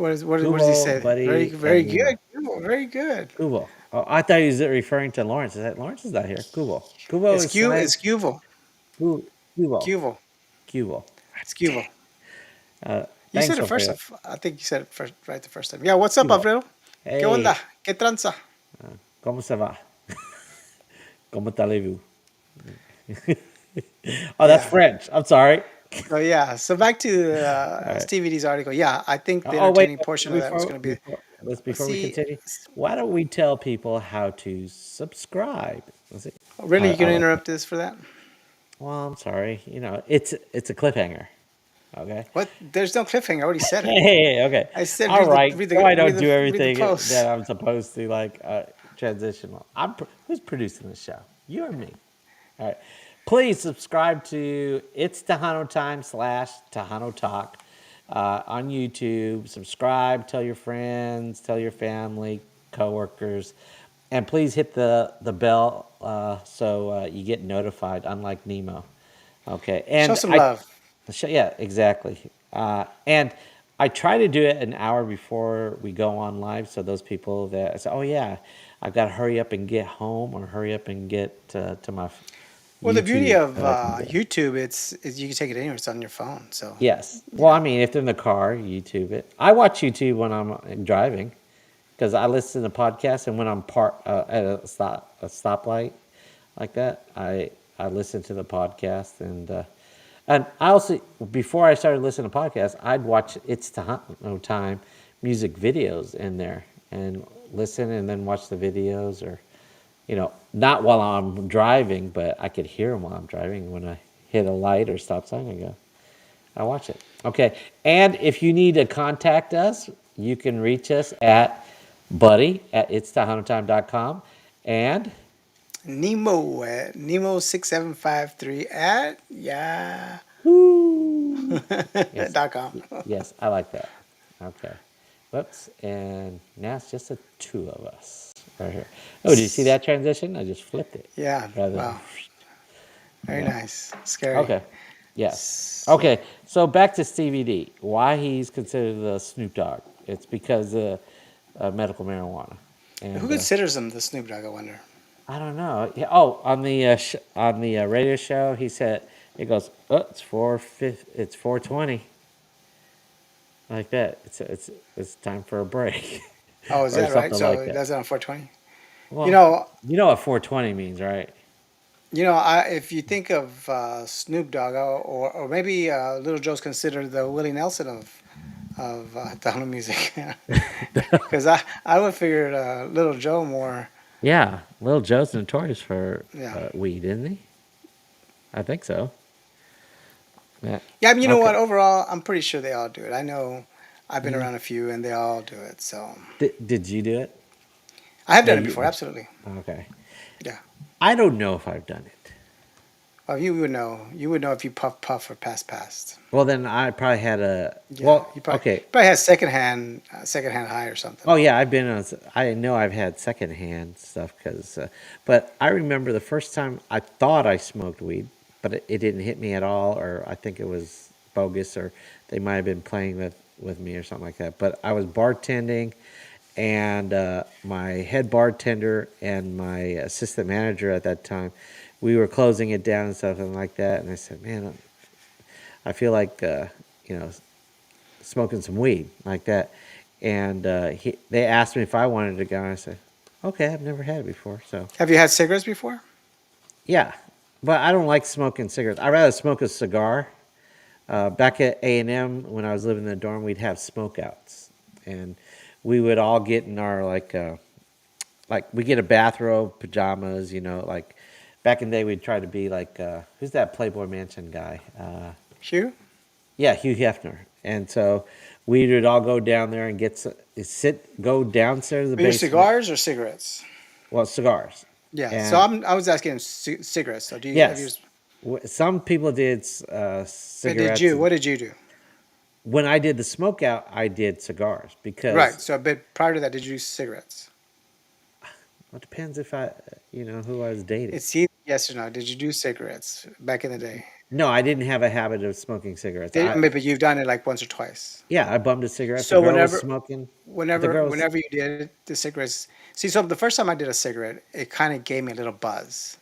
does he Cubo, say? Very buddy, very Camino. good. Very good. Cubo. Oh, I thought he was referring to Lawrence. I said, Lawrence is not here. Cubo. Cubo is It's slang. Cuvo. Cubo. Cuvo. Cubo. It's Cuvo. Uh, You said thanks, it first. Alfredo. I think you said it first, right the first time. Yeah. What's up, Cubo. Alfredo? ¿Qué onda? Hey, ¿Qué tranza? ¿cómo se va? ¿Cómo allez-vous? Oh, that's Yeah. French. I'm sorry. So yeah. So back to All right. Stevie D's article. Yeah, I think the Oh, wait. entertaining portion of that was Before going to be. before Let's before we see. continue, why don't we tell people how to subscribe? Let's see. Really, you I going to like that. interrupt this for that? Well, I'm sorry. It's a cliffhanger. Okay. What? There's no cliffhanger. I already said it. Hey, okay. I said All right. So I don't do read the everything post. that I'm supposed to, like transitional. Who's producing the show? You or me? All right. please subscribe to It's Tejano Time / Tejano Talk on YouTube. Subscribe, tell your friends, tell your family, coworkers, and please hit the bell so you get notified. Unlike Nemo, okay. Show And some love. yeah, exactly. And I try to do it an hour before we go on live, so those people that say, "Oh yeah, I've got to hurry up and get home or hurry up and get to my Well, the beauty YouTube of that I can do." YouTube, it's is you can take it anywhere. It's on your phone, so Yes. you Well, I know. mean, if they're in the car, YouTube it. I watch YouTube when I'm driving because I listen to podcasts, and when I'm at a stoplight like that, I listen to the podcast, and I also before I started listening to podcasts, I'd watch It's No Time music videos in there and listen, and then watch the videos, or not while I'm driving, but I could hear them while I'm driving. When I hit a light or stop sign, I watch it. Okay. And if you need to contact us, you can reach us at buddy@itstahanoTime.com. And Nemo at Nemo6753 at yeah woo. Yes. .com. Yes, I like that. Okay. Whoops. And now it's just the two of us right here. Oh, did you see that transition? I just flipped it. Yeah, Rather than, wow, very yeah. nice. Scary. Okay. Yes. S- Okay. So back to Stevie D. Why he's considered the Snoop Dogg? It's because of medical marijuana, Who and considers him the Snoop Dogg? I wonder. I don't know. Yeah, oh, on the radio show, he said it goes. Oh, it's 4:20, like that. It's time for a break, Oh, is or that right? something So like it that. does it on 420. You Well, know, you know what 4:20 means, right? if you think of Snoop Dogg, or maybe Little Joe's considered the Willie Nelson of Tejano music, because I would figure Little Joe more. Yeah, Little Joe's notorious for Yeah, weed, isn't he? I think so. Yeah. yeah. I mean, you know Okay. what? Overall, I'm pretty sure they all do it. I know I've been Mm. around a few, and they all do it. So Did you do it? I have Yeah, done it you. before. Absolutely. Okay. Yeah. I don't know if I've done it. Well, you would know. You would know if you puff or pass. Well, then I probably had a. Yeah, Well, okay. you probably had secondhand high or something. Oh yeah, I've been on. I know I've had secondhand stuff because, but I remember the first time I thought I smoked weed, but it didn't hit me at all, or I think it was bogus, or they might have been playing with me or something like that. But I was bartending, and my head bartender and my assistant manager at that time, we were closing it down and stuff and like that. And I said, "Man, I feel like you know smoking some weed like that." And they asked me if I wanted to go, and I said, "Okay, I've never had it before." So Have you had cigarettes before? yeah, but I don't like smoking cigarettes. I'd rather smoke a cigar. Back at A&M when I was living in the dorm, we'd have smoke outs, and we would all get in our like we get a bathrobe, pajamas, like back in the day we'd try to be like who's that Playboy Mansion guy? Hugh? Yeah, Hugh Hefner. And so we would all go down there and go downstairs to the Were your basement. cigars or cigarettes? Well, cigars. Yeah. So And I was asking cigarettes. So do you have you? yes, some people did Did cigarettes. you? What did you do? When I did the smoke out, I did cigars Right. because So, but prior to that, did you do cigarettes? well, it depends if who I was dating. It's either yes or no. Did you do cigarettes back in the day? No, I didn't have a habit of smoking cigarettes. I mean, but you've done it like once or twice. Yeah, I bummed a cigarette. The So girl was smoking. The girls. whenever you did the cigarettes, see, so the first time I did a cigarette, it kind of gave me a little buzz,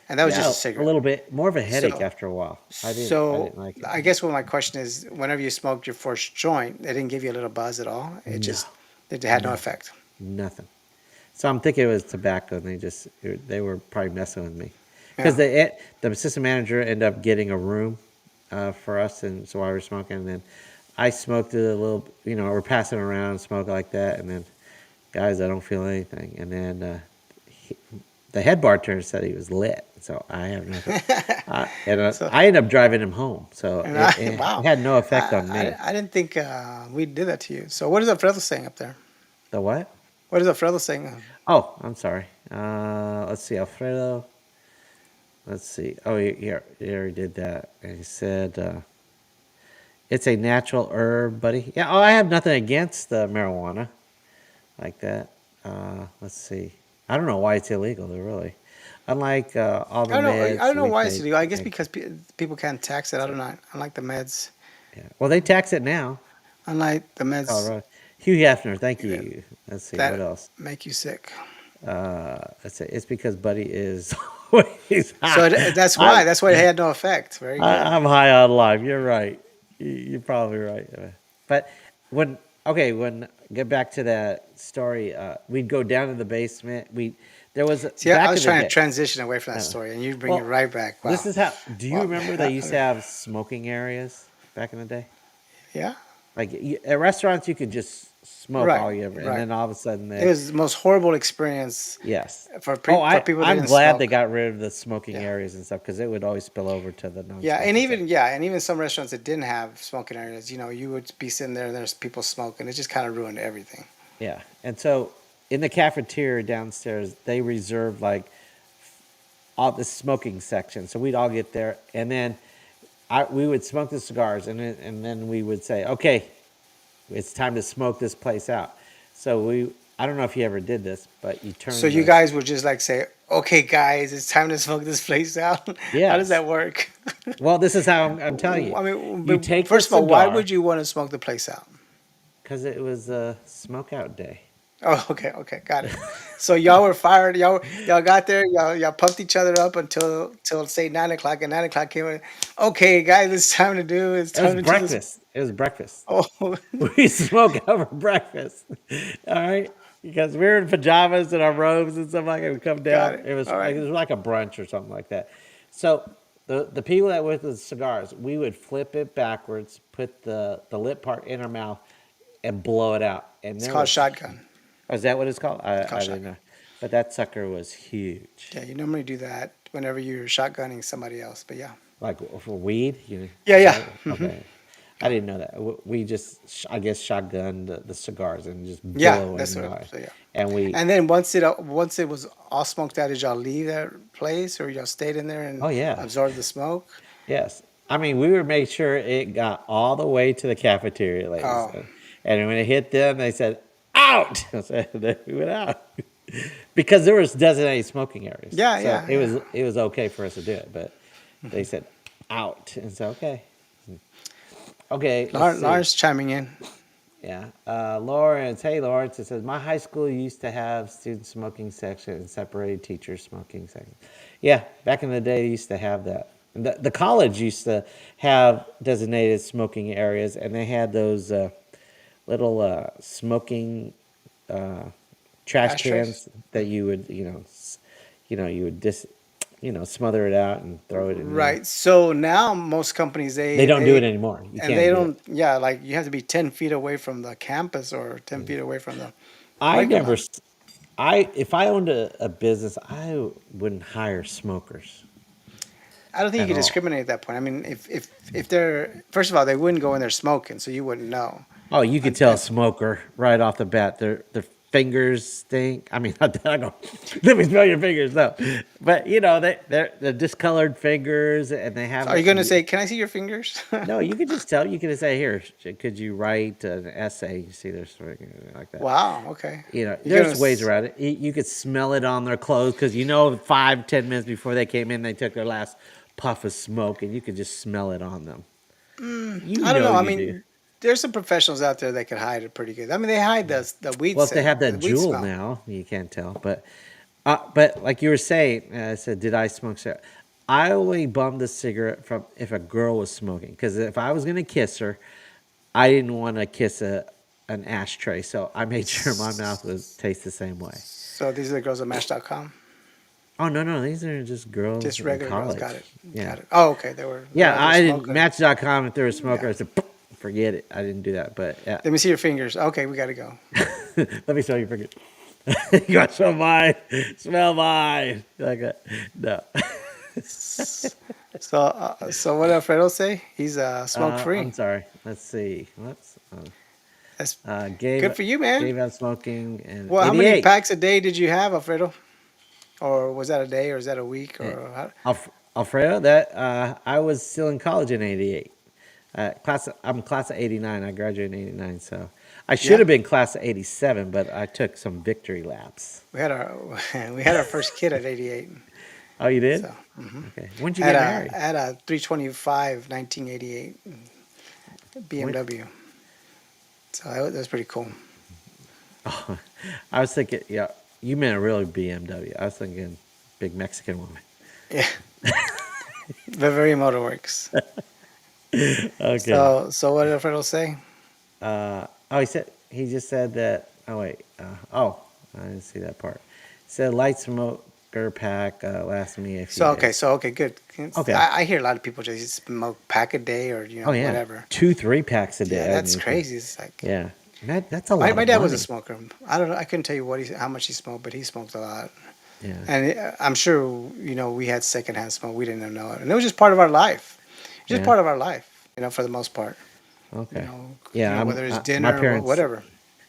and that was just Yeah, a a cigarette. little bit more of a headache So, after a while. I so didn't like it. I guess what my question is, whenever you smoked your first joint, it didn't give you a little buzz at all. No, It had no nothing, effect. nothing. So I'm thinking it was tobacco, and they were probably messing with me because Yeah. the assistant manager ended up getting a room for us, and so I was smoking, and then I smoked it a little. We're passing around, smoke like that, and then guys, I don't feel anything, and then he, the head bartender said he was lit, so I have nothing. And So, I ended up driving him home, so and it wow, had no effect on me. I didn't think we did that to you. So what is Alfredo saying up there? The what? What is Alfredo saying? Oh, I'm sorry. Let's see, Alfredo. let's see. Oh, he already did that. And he said it's a natural herb, buddy. Yeah. Oh, I have nothing against marijuana like that. Let's see. I don't know why it's illegal, though, really. Unlike all I the don't know. I meds don't know we why it's take. illegal. I guess Like, because people can't tax it. I don't know. Unlike the meds, yeah. Well, they tax it now, unlike the meds Colorado. Hugh Hefner, thank you. Let's see what that else. make you sick. Let's say it's because Buddy is always So high. that's why. I'm That's why it had no effect. Very good. I'm high on life. You're right. You're probably right. But when when get back to that story, we'd go down to the basement. We there was See, I back was in the trying to day. transition away from that Uh, story, and you bring it well, right back. this Wow. is how. Do you Well, remember they used to have smoking areas back in the day? yeah. Like at restaurants, you could just smoke Right. all you ever, and Right. then all of a sudden It they was the most horrible experience yes. for people that I'm didn't glad they smoke. got rid of the smoking Yeah. areas and stuff because it would always spill over to the Yeah, and non-smoking section. even some restaurants that didn't have smoking areas, you would be sitting there and there's people smoking. It just kind of ruined everything. Yeah, and so in the cafeteria downstairs, they reserved like all the smoking section. So we'd all get there, and then we would smoke the cigars, and then we would say, okay, it's time to smoke this place out. So I don't know if you ever did this, but you So turn you the guys would just like say, "Okay, guys, it's time to smoke this place out." How does yes. that work? Well, this is how I'm telling you. I mean, You but take the first of all, why cigar would you want to smoke the place out? because it was a smoke out day. Oh, okay, okay, got it. So y'all were fired. Y'all got there. Y'all pumped each other up until till say 9 o'clock. And 9 o'clock came. In. Okay, guys, it's It was time to do this. breakfast. It was breakfast. Oh, We smoke over breakfast. All right. Because we were in pajamas and our robes and stuff like that. We come got down. it. All It right. was like a brunch or something like that. So the people that with the cigars, we would flip it backwards, put the lip part in our mouth, and blow it out. And It's there called was shotgun. oh, is that what it's called? It's called I didn't shotgun. know. But that sucker was huge. Yeah, you normally do that whenever you're shotgunning somebody else. But yeah, Like for weed, yeah, is yeah, that okay? I didn't know that. We just, I guess, shotgunned the cigars and just yeah. billowing That's them what. out. So yeah. And we, And then once it was all smoked out, did y'all leave that place or y'all stayed in there and oh yeah, absorbed the smoke? yes. I mean, we would make sure it got all the way to the cafeteria, ladies. Oh, And when it hit them, they said, "Out!" So then we went out because there was designated smoking areas. yeah, So yeah, yeah. it was okay for us to do it, but they said, "Out," and so okay, okay. Let's see. Lawrence chiming in. Yeah. Lawrence, hey Lawrence, it says my high school used to have student smoking section and separated teacher smoking section. Yeah, back in the day, they used to have that. And the college used to have designated smoking areas, and they had those little smoking uh, trash Ashtrays. cans that you would, you would just, smother it out and throw it in there. Right. So now most companies They don't do it anymore. You and can't they do it. don't. Yeah, like you have to be 10 feet away from the campus or 10 feet away from the I parking never, lot. s- I if I owned a business, I wouldn't hire smokers I don't think you at can all. discriminate at that point. I mean, if they're first of all, they wouldn't go in there smoking, so you wouldn't know. Oh, you could tell a And smoker right off the bat. Their fingers stink. I mean, not that I go, let me smell your fingers. No, but they're discolored fingers, and they so have are you going to say, "Can I see your fingers"? no. You could just tell. You could just say, here, could you write an essay? You see, there's like that. Wow. Okay. You're gonna. There's ways around it. You could smell it on their clothes because 5, 10 minutes before they came in, they took their last puff of smoke, and you could just smell it on them. You I don't know know. I you do. mean, there's some professionals out there that can hide it pretty good. I mean, they hide the weed Well, if they scent, have the that weed jewel smell. now, you can't tell. But like you were saying, I said, did I smoke cigarette? I only bummed a cigarette from if a girl was smoking because if I was gonna kiss her, I didn't want to kiss an ashtray, so I made sure my mouth would taste the same way. So these are the girls at Match.com. Oh no, these are just girls Just in regular girls. Got college. it. Yeah, Got it. Oh, okay. They're yeah. out there I didn't smoking. Match.com. If they were a smoker, Yeah. I said, forget it. I didn't do that. But yeah, Let me see your fingers. Okay, we got to go. let me smell your finger. You got to smell mine. Smell mine. Like that. No. So what did Alfredo say? He's smoke I'm free. sorry. Let's see. Whoops. That's Gave good for you, man. gave out smoking and Well, how many 88. packs a day did you have, Alfredo? or was that a day, or is that a week, Eh, or how? Alfredo, that I was still in college in '88. I'm class of '89. I graduated in '89, so I should Yeah, have been class of '87, but I took some victory laps. we had our we had our first kid at 88. Oh, you did? So Okay. When'd you had get a married? had a 325 1988 When? BMW. So that was pretty cool. Oh, I was thinking, yeah, you meant a real BMW. I was thinking big Mexican woman. Yeah, the very motorworks. Okay. So what did Alfredo say? Oh, he just said that. Oh wait. I didn't see that part. He said light smoker pack lasts me a few days. So okay, good. Okay. I hear a lot of people just smoke pack a day, or Oh yeah, whatever. 2, 3 packs a Yeah, day. I that's mean, crazy. It's like yeah, that's a my lot my of dad was a money. smoker. I don't know. I couldn't tell you how much he smoked, but he smoked a lot. Yeah, And I'm sure we had secondhand smoke. We didn't know it, and it was just part of our life. Just yeah. part of our life, for the most part. Okay. Yeah, Whether it's my dinner or parents. whatever.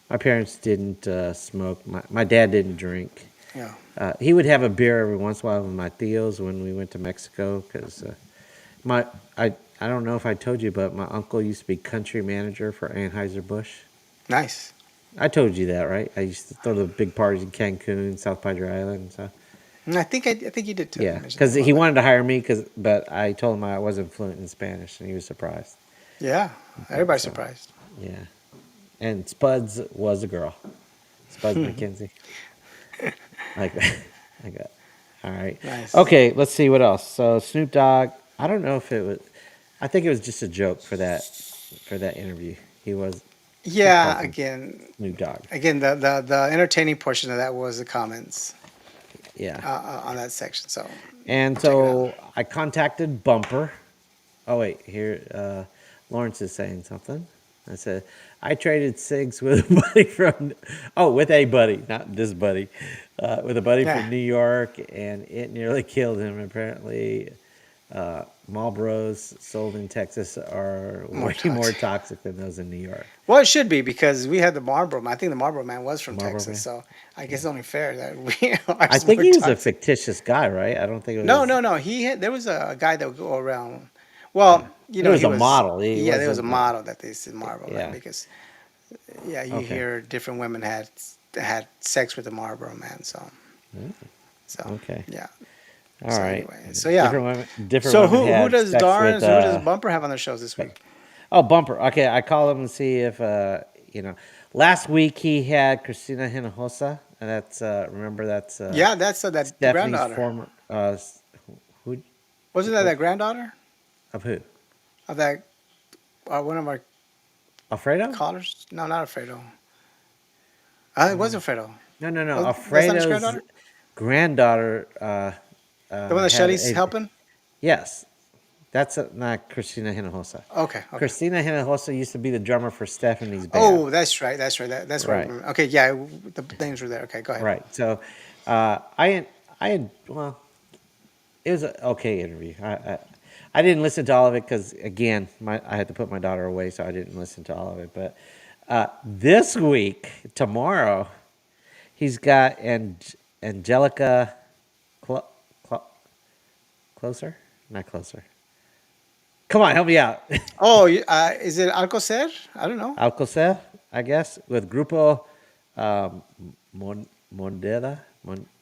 My parents didn't smoke. My dad didn't drink. Yeah. He would have a beer every once in a while with my tios when we went to Mexico because my I don't know if I told you, but my uncle used to be country manager for Anheuser Busch. Nice. I told you that, right? I used to throw the big parties in Cancun, South Padre Island, and stuff. And I think you did too. Yeah, Mention because that a while he back. wanted to hire me, but I told him I wasn't fluent in Spanish, and he was surprised. Yeah. Okay, Everybody's so surprised. yeah, and Spuds was a girl, Spuds McKenzie. Like, like that. All right. Nice. Okay, let's see what else. So Snoop Dogg, I don't know if it was. I think it was just a joke for that interview. He Yeah. calls him Again, Snoop Dogg. the entertaining portion of that was the comments Yeah. on that section. So And check it out. so I contacted Bumper. Oh wait, here Lawrence is saying something. I said I traded cigs with a buddy from. Oh, with a buddy, not this buddy, with a buddy Yeah. from New York, and it nearly killed him. Apparently, Marlboros sold in Texas are More way more toxic. toxic than those in New York. Well, it should be because we had the Marlboro Man. I think the Marlboro Man was from Marlboro Texas, Man. so I guess it's only fair that we are I think more he was a toxic. fictitious guy, right? I don't think it No, was. no, no. There was a guy that would go around. Yeah, Well, it was he a was. model. He Yeah, there was a wasn't. model that they said Marlboro Man Yeah. because yeah, you Okay. hear different women had sex with the Marlboro Man. Mm, So okay. yeah. All So right. anyway, so yeah. Different So women who had does sex with. Darns? Who does Bumper have on their shows this week? Oh, Bumper. Okay, I call him and see if you know. Last week he had Christina Hinojosa, and that's remember that's Yeah, that's that the Stephanie's granddaughter. former who Wasn't that what that granddaughter of who? of that one of our Alfredo? callers? No, not Alfredo. It was Alfredo. No, no, no. That's not his Alfredo's granddaughter. granddaughter The one that had Shelly's a helping. yes. That's not Christina Hinojosa. Okay, okay. Christina Hinojosa used to be the drummer for Stephanie's band. Oh, that's right. That's right. That's what I Right. remember. Okay, yeah, the names were there. Okay, go ahead. Right. So, I had well, it was an okay interview. I didn't listen to all of it because again, I had to put my daughter away, so I didn't listen to all of it. But this week, tomorrow, he's got Angelica Clo- Clo- closer, not closer. Come on, help me out. Oh, is it Alcocer? I don't know. Alcocer, I guess, with Grupo um, Moneda.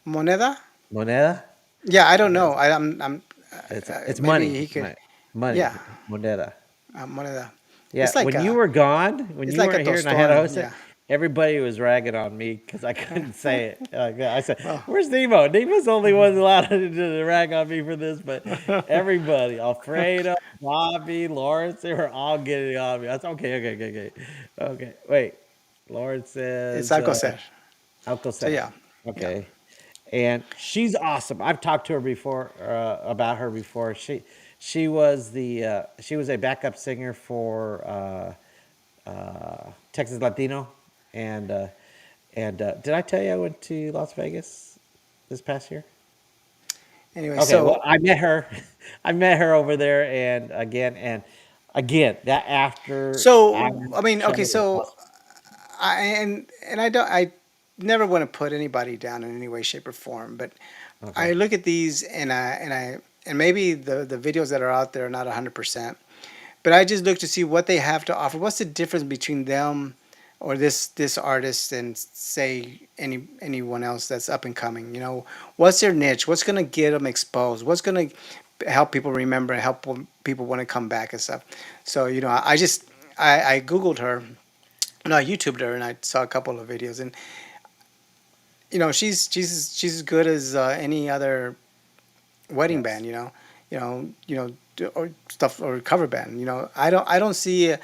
Moneda? Moneda. Yeah, I don't know. I'm It's maybe money, he could. money, Yeah, moneda. Moneda. Yeah, It's like when you were gone, when it's you like a weren't here, and I had to toston. host it, Yeah. everybody was ragging on me because I couldn't say it. Like, I said, Well, "Where's Nemo? Nemo's the only one allowed to rag on me for this." But everybody, Alfredo, Bobby, Lawrence, they were all getting on me. I said, "Okay, okay, okay, okay, okay." Wait, Lawrence it's says Alcocer. So Alcocer. yeah, yeah. Okay, and she's awesome. I've talked to her before about her before. She was a backup singer for Texas Latino, and did I tell you I went to Las Vegas this past year? Anyway, Okay, well so I met her, I met her over there, and again that after I mean, show okay, was so awesome. I never want to put anybody down in any way, shape, or form, but Okay. I look at these and maybe the videos that are out there are not 100%, but I just look to see what they have to offer. What's the difference between them or this artist and say anyone else that's up and coming? What's their niche? What's gonna get them exposed? What's gonna help people remember and help people want to come back and stuff? So I just I googled her. No, I YouTubed her and I saw a couple of videos, and she's as good as any other wedding Yes. band. Or stuff or cover band. I don't see,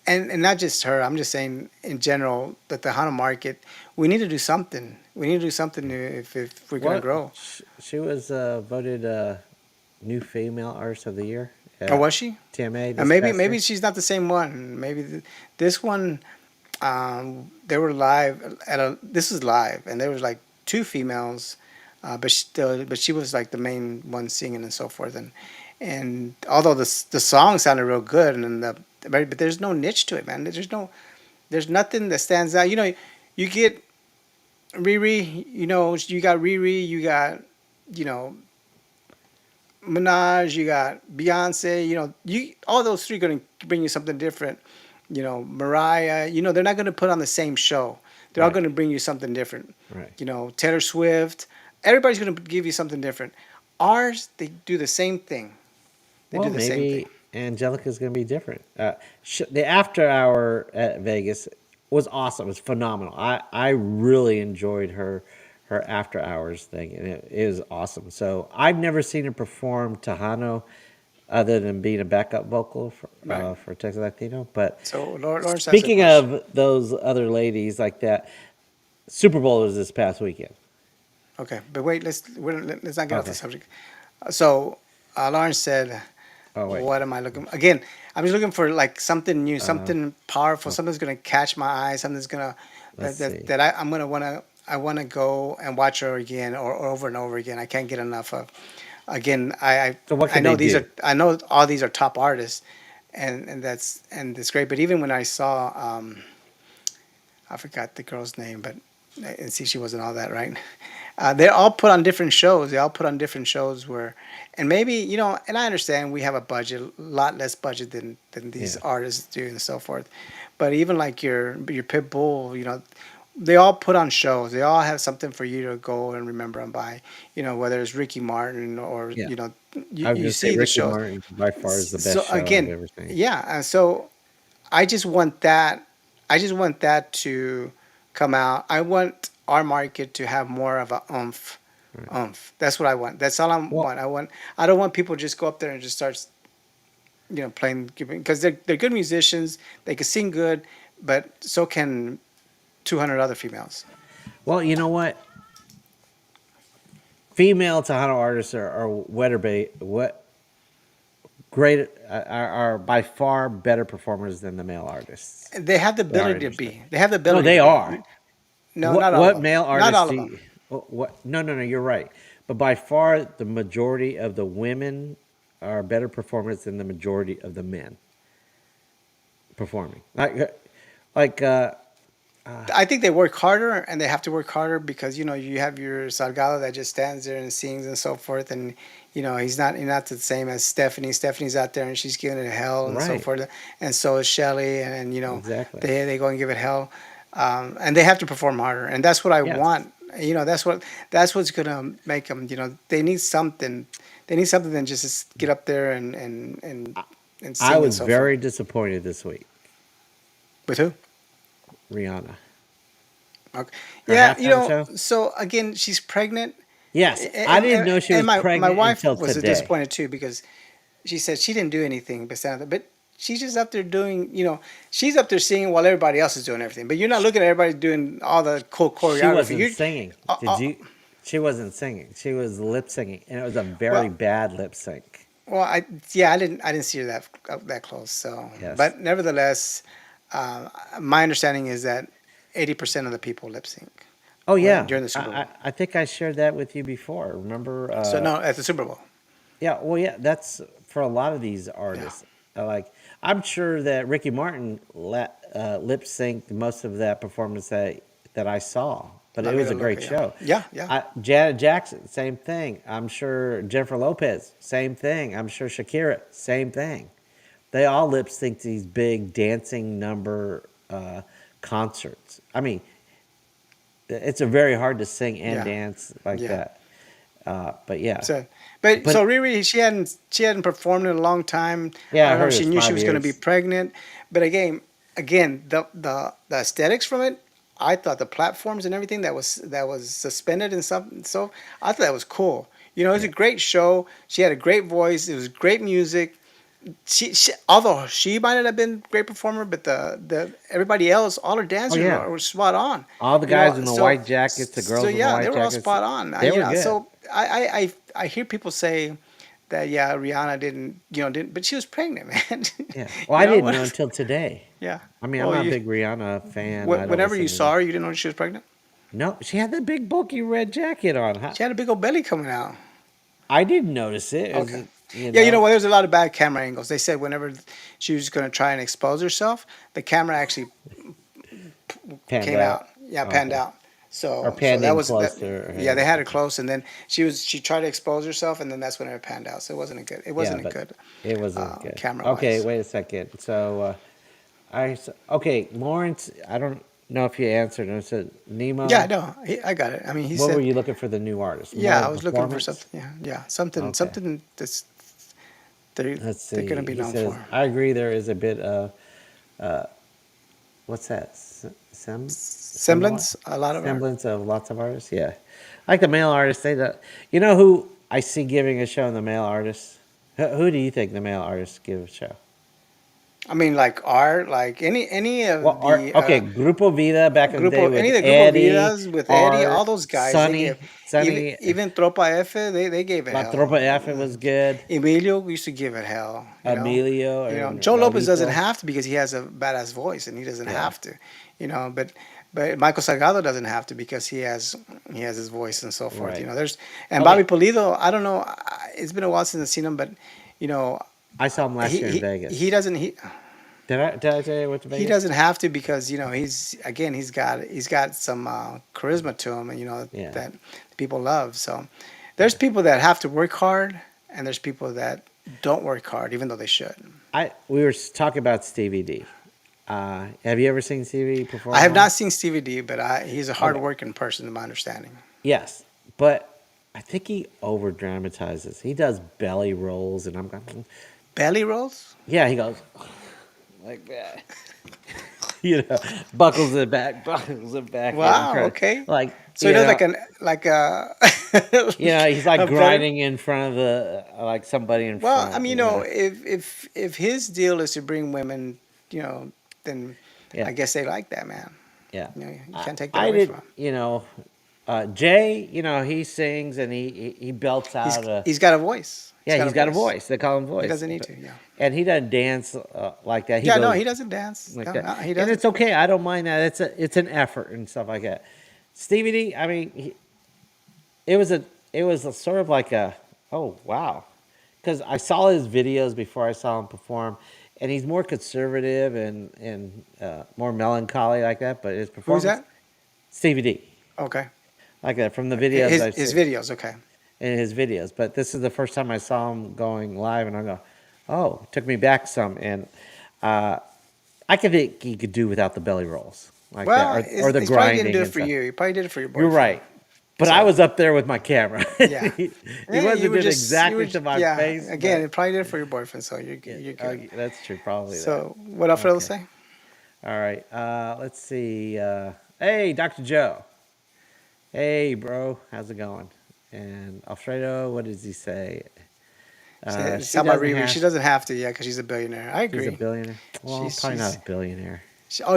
and not just her. I'm just saying in general that the Tejano market, we need to do something. We need to do something if we're gonna What grow. she was voted new female artist of the year Or at was she? TMA And this maybe past maybe year. she's not the same one. Maybe this one. They were live at a. This was live, and there was like two females, but she was like the main one singing and so forth, and although the song sounded real good, and then but there's no niche to it, man. There's nothing that stands out. You get Riri. You got Riri. You got you know Minaj. You got Beyonce. You all those three going to bring you something different. Mariah. They're not going to put on the same show. They're all Right. going to bring you something different. Right. Taylor Swift. Everybody's going to give you something different. Ours, they do the same thing. They Well, do the same thing. maybe Angelica's going to be different. The after hour at Vegas was awesome. It was phenomenal. I really enjoyed her after hours thing, and it was awesome. So I've never seen her perform Tejano other than being a backup vocal Right. for Texas Latino. But So Lawrence has a speaking question. of those other ladies like that, Super Bowl was this past weekend. Okay, but wait, let's not get off the Okay. subject. So Lawrence said, Oh wait. "What am I looking again? I'm just looking for like something new, Uh, something powerful, oh, something that's gonna catch my eye, something that's gonna let's see. I'm gonna wanna I wanna go and watch her again or over and over again. I can't get enough of. Again, So what I could know they these do? are I know all these are top artists, and it's great. But even when I saw I forgot the girl's name, but and see, she wasn't all that right. They're all put on different shows. They all put on different shows where, and maybe and I understand we have a budget, a lot less budget than these Yeah. artists do and so forth. But even like your Pitbull, they all put on shows. They all have something for you to go and remember and buy. Whether it's Ricky Martin or Yeah. you, I was you gonna say see the Ricky shows. Martin by far is the best So show I've again, ever seen. yeah. So I just want that. I just want that to come out. I want our market to have more of a oomph. Right. Oomph. That's what I want. That's all I Well, want. I don't want people to just go up there and just start, playing because they're good musicians. They can sing good, but so can 200 other females. well, you know what? Female Tejano artists are wetter what great are by far better performers than the male artists. They have the That are ability to interesting. be. They have the No, ability they to be. are. No, not all of What them. male Not artists all do of them. you, what? No, no, no. You're right. But by far, the majority of the women are better performers than the majority of the men performing. Like I think they work harder and they have to work harder because you have your Salgado that just stands there and sings and so forth, and he's not the same as Stephanie. Stephanie's out there and she's giving it hell and so right, forth, and so is Shelly, and exactly. they go and give it hell, and they have to perform harder, and that's what I Yes. want. That's what's gonna make them. They need something. They need something than just get up there and I sing and was so forth. very disappointed this week. With who? Rihanna, Okay. her Yeah, halftime show. so again, she's pregnant. Yes, I and, didn't and, know she and was my pregnant wife until was today. disappointed too because she said she didn't do anything but she's just up there doing she's up there singing while everybody else is doing everything, but you're not looking at everybody doing all the cool She choreography. wasn't You're singing. uh, Did uh, you? She wasn't singing. She was lip singing, and it was a very well bad lip sync. well I yeah, I didn't see her that close, so Yes. but nevertheless, uh, my understanding is that 80% of the people lip sync Oh yeah, during the Super Bowl. I think I shared that with you before. Remember? So no, at the Super Bowl. Yeah. Well, yeah. That's for a lot of these Yeah. artists. Like I'm sure that Ricky Martin lip synced most of that performance that I saw. but La it was Vida a great Loca. Yeah, show. yeah, yeah. Janet Jackson, same thing. I'm sure Jennifer Lopez, same thing. I'm sure Shakira, same thing. They all lip sync these big dancing number concerts. I mean, it's a very hard to sing and Yeah, dance like yeah. that. But yeah, So, but but so Riri, she hadn't performed in a long time. I yeah, I don't know heard if it she was knew she five was going to be years. pregnant, but again, the aesthetics from it, I thought the platforms and everything that was suspended and something. So I thought that was cool. It was a Yeah. great show. She had a great voice. It was great music. She although she might not have been a great performer, but the everybody else, all her Oh dancers yeah, were spot on. all the You know, guys in the so white jackets, the so girls in the yeah, they white were all jackets, spot on. they were good. So I hear people say that yeah, Rihanna didn't, but she was pregnant, man. Yeah. Well, you I know didn't what? know until today. Yeah. I mean, I'm Well, not a you big Rihanna fan. I don't whenever you listen to saw the. her, you didn't know she was pregnant. No, she had that big bulky red jacket on. She had a big old belly coming out. I didn't notice it. It Okay. was, Yeah, you know what? There's a lot of bad camera angles. They said whenever she was going to try and expose herself, the camera actually panned came out. out. Yeah, panned Okay. out. Or So panned that in was that. close to her Yeah, head they or had her something. close, and then she tried to expose herself, and then that's when it panned out. So it wasn't a good. It Yeah, wasn't a but good it wasn't good. camera Okay, wise. wait a second. So, okay, Lawrence, I don't know if you answered. I said Yeah, Nemo. no, I got it. I mean, he What were said, you looking for the new artist? More yeah, of I a was looking for performance? something. Yeah, yeah, something, Okay. something that's they're Let's they're gonna see. be He known says, for. I agree there is a bit of, what's that? Somewhat? Semblance, a lot of art. Semblance of lots of artists? Yeah. Like the male artists, they don't. You know who I see giving a show in the male artists? Who do you think the male artists give a show? I mean, like art, like any Well, of Art, the okay, Grupo Vida back in the day Grupo, any with of the Grupo Eddie, Vidas with Eddie, all Art, those guys, they gave even Sonny, even Tropa F, they gave it La hell. Tropa F was good. Emilio used to give it hell. Emilio Joe and Lopez doesn't Raulito. have to because he has a badass voice and he doesn't Yeah. have to, but Michael Salgado doesn't have to because he has his voice and so forth. Right. And Bobby Okay. Pulido. I don't know. It's been a while since I've seen him, but you know I saw him last he year in he Vegas. doesn't he. Did I tell you I went to He Vegas? doesn't have to because he's got some charisma to him, and Yeah. that people love. So there's people that have to work hard, and there's people that don't work hard even though they should. We were talking about Stevie D. Have you ever seen Stevie I perform have live? not seen Stevie D, but he's a Okay. hard-working person, to my understanding. Yes, but I think he over dramatizes. He does belly rolls, and I'm going, Belly rolls? yeah. He goes like that, you know, buckles it back, buckles it back, and Wow. Okay. like So he does like a he's like a better. grinding in front of the like somebody in Well, I front, mean, if his deal is to bring women, then yeah, I guess they like that, man. yeah. You I, can't take that I away from did, him. Jay, he sings and he belts He's out a he's got a voice. He's yeah, got a he's got a voice. voice. They call him He voice, doesn't need to. Yeah. and he doesn't dance like that. He Yeah. No, goes he doesn't dance. like No, that, no, he and doesn't. it's okay. I don't mind that. It's an effort and stuff like that. Stevie D, I mean, it was a sort of like a oh wow, because I saw his videos before I saw him perform, and he's more conservative and more melancholy like that. But his Who's performance, that? Stevie D, Okay. like that from the videos His I've his seen videos. Okay. in his videos. But this is the first time I saw him going live, and I go, oh, it took me back some, and uh, I could think he could do without the belly rolls like that, Well, or the he's probably didn't do grinding it and for stuff. you. He probably did it for your You're boyfriend. right. But I So was up there with my camera. yeah. He Yeah, you wasn't were doing just you were exactly to my yeah. face, Again, but it probably did it for your boyfriend. So you're yeah, you're good. that's true. Probably that. So what Alfredo Okay. say? All right. Let's see. Hey, Dr. Joe. Hey, bro. How's it going? And Alfredo, what does he say? It's She how about doesn't Riri? She have. doesn't have to, yeah, because she's a billionaire. I She's a agree. billionaire. Well, She's probably not she's a billionaire.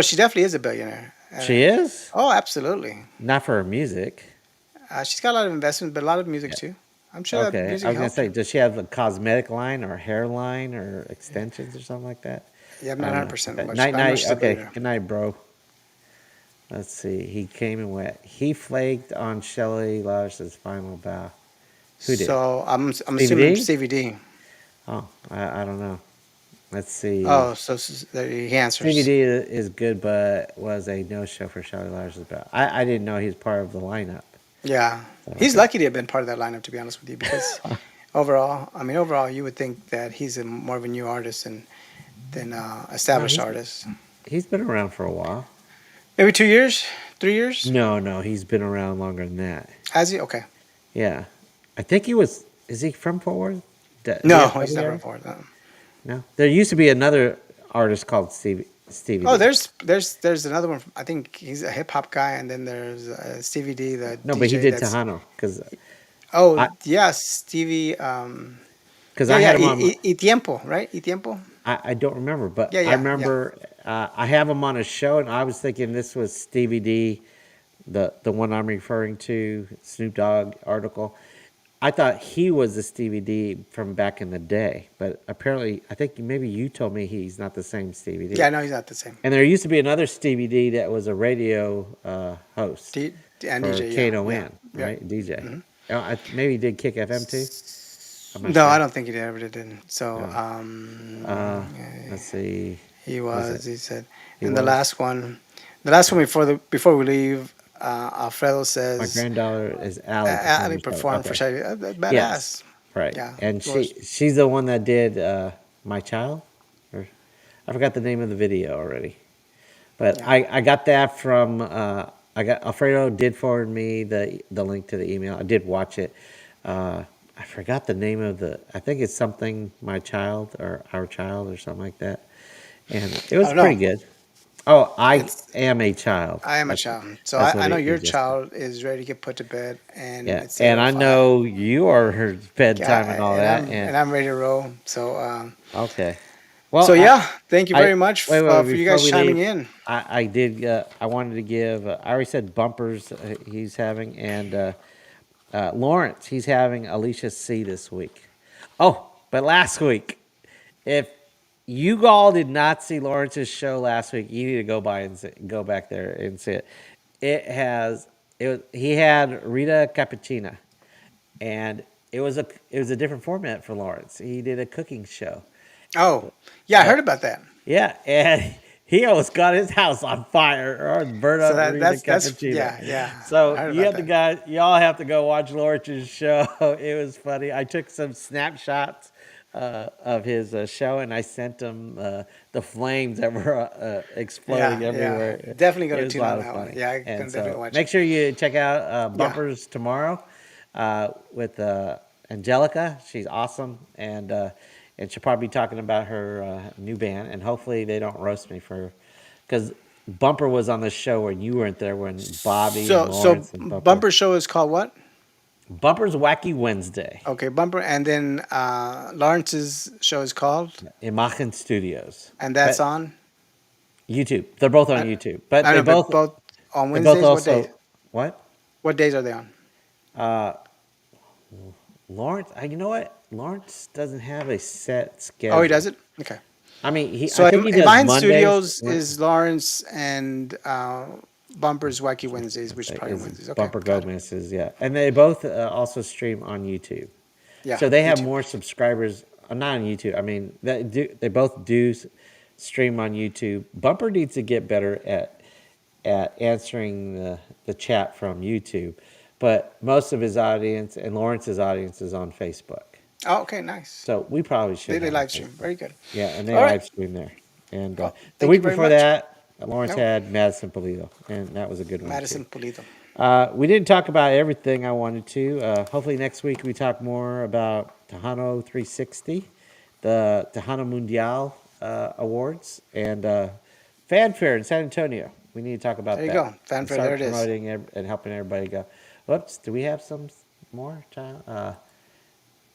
she definitely is a billionaire. She is? Oh, absolutely. Not for her music. She's got a lot of investment, but a lot of music Yeah. too. I'm sure that Okay. I music was gonna helped say, her. does she have a cosmetic line or hair line or extensions or something like that? Yeah, I'm I not don't 100, know. percent Okay. but Night I know night. she's a Okay. billionaire. Good night, bro. Let's see. He came and went. He flaked on Shelley Lavis's final bow. Who did? So I'm Stevie assuming D? Stevie D. Oh, I don't know. let's see. Oh, so he answers. CBD is good, but was a no show for Charlie Lars. About I didn't know he was part of the lineup. Yeah, So, he's okay. lucky to have been part of that lineup, to be honest with you, because overall, I mean, overall, you would think that he's a more of a new artist than No, established artists. he's been around for a while. Maybe 2 years, 3 years. No, no, he's been around longer than that. Has he? Okay. Yeah, I think he was. Is he from Fort Worth? No, he's DFW never area? for that. No, there used to be another artist called Stevie Oh, D. there's another one. I think he's a hip hop guy, and then there's Stevie D, the No, but he DJ. did That's Tejano oh I yes, Stevie. because Yeah, I yeah, had him on. y Tiempo, right? Y Tiempo. I don't remember, but Yeah, I yeah, yeah. remember I have him on a show, and I was thinking this was Stevie D, the one I'm referring to, Snoop Dogg article. I thought he was the Stevie D from back in the day, but apparently, I think maybe you told me he's not the same Stevie D. Yeah, no, he's not the same. And there used to be another Stevie D that was a radio host D and for DJ. Yeah, yeah, KNON, yeah. right? DJ. Hmm. Maybe he did Kick FM too. I'm not No, I sure. don't think he ever did. So, No. Uh, let's see. he Was it? was. He said, He and was. the last one before we leave, Alfredo My says, granddaughter is Allie performing Ali the show. performed for Okay. Shady. Yes. Badass. Right. Yeah. And Was, she's the one that did My Child. Or I forgot the name of the video already. But yeah. I got that from I got Alfredo did forward me the link to the email. I did watch it. I forgot the name of the. I think it's something My Child or Our Child or something like that. And it I was don't pretty know. good. Oh, I It's am a child. I am a That's child. So that's what I know it your just said. child is ready to get put to bed, and Yeah, it's and I 8:05. know you are her bedtime and all that. And And I'm ready to roll. So okay, so well, yeah, thank you I very much wait, wait, for you before guys we chiming leave, in. I did. I wanted to give. I already said bumpers. He's having and Lawrence. He's having Alicia C this week. Oh, but last week, if you all did not see Lawrence's show last week, you need to go by and go back there and see it. It has. He had Rita Cappuccina, and it was a different format for Lawrence. He did a cooking show. Oh, yeah, I Uh, heard about that. yeah, and he almost got his house on fire or burnt So up Rita that's Cappuccino. yeah, yeah. I So heard you about have to that. guys, y'all have to go watch Lawrence's show. It was funny. I took some snapshots of his show and I sent him the flames that were exploding Yeah, yeah. everywhere. Definitely It gonna was a tune lot on of that one. funny. Yeah, I'm And gonna definitely so watch it. make sure you check out Yeah. Bumpers tomorrow with Angelica. She's awesome and she'll probably be talking about her new band. And hopefully they don't roast me for because Bumper was on the show when you weren't there when Bobby and So Lawrence and Bumper. bumper show is called what? Bumper's Wacky Wednesday Okay, bumper, and then Lawrence's show is called, in Machen Studios. and that's But on. YouTube. They're both on I, YouTube. But I don't know, but both on they both Wednesdays. What day? also what? What days are they on? Uh Lawrence you know what? Lawrence doesn't have a set Oh, he does schedule. it. Okay. I mean So I think he in does Mind Mondays. Studios is Lawrence and Bumper's Wacky Wednesdays, which is probably Is Wednesdays. Okay, Bumper got it. Gomez is yeah, and they both also stream on YouTube. Yeah, So they have YouTube. more subscribers. Not on YouTube. I mean, they both do stream on YouTube. Bumper needs to get better at answering the chat from YouTube, but most of his audience and Lawrence's audience is on Facebook. Oh, okay, nice. So we probably should They have a live stream. Facebook. Very good. Yeah, and they All right. live stream there. And Well, the thank you week very before much. that, Lawrence No, had Madison Polito, and that was a good one too. Madison Pulido. We didn't talk about everything I wanted to. Hopefully next week we talk more about Tejano 360, the Tejano Mundial Awards, and Fanfare in San Antonio. We need to talk about There you that. go. And Fanfare. There start it is. promoting and helping everybody go. Whoops, do we have some more?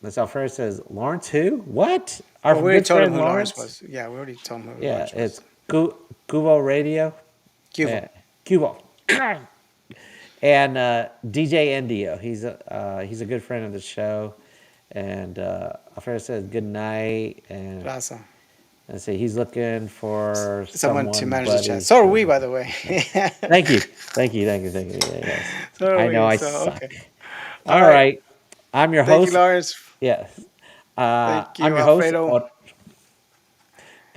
Miss Alfredo says, Lawrence who? What? Our Well, we already good told him friend who Lawrence Lawrence? was. Yeah, we already told him who Yeah, Lawrence was. it's Cubo Radio. Cuba. Cubo. And DJ Indio, he's a good friend of the show, and Alfredo says good night, and Plaza. let's see, he's looking for Someone to someone manage the chat. buddies So are we, to. by the way. Thank you, thank you, thank you, thank you. Yeah, yes, So are I know we. I So suck. okay. All All right. right, I'm your Thank you, host. Lawrence. Yes, Thank I'm you, your host. Alfredo.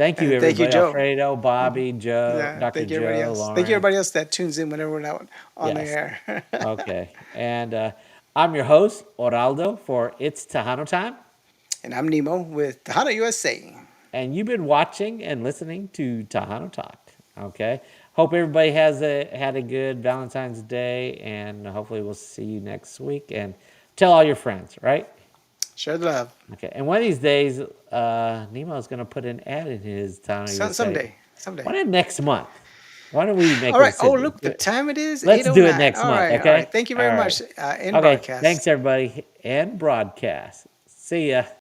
Thank you, And thank you, everybody. Joe. Alfredo, Bobby, Joe, Yeah, Dr. thank you, everybody Joe, else. Thank you, Lauren. everybody else that tunes in whenever we're not on the Yes. air. Okay. And I'm your host, Oraldo, for It's Tejano Time. And I'm Nemo with Tejano USA. And you've been watching and listening to Tejano Talk. Okay. Hope everybody had a good Valentine's Day, and hopefully we'll see you next week. And tell all your friends, right? Share the love. Okay. And one of these days, Nemo is going to put an ad in his Tejano USA. Someday. Why Someday. not next month? Why don't we make All it a right. Oh, Sydney? look, the time it is Let's do it 8:09. next All month, right. All right. okay? Thank you All very right. much. In Okay. broadcast. Thanks, everybody. And broadcast. See ya.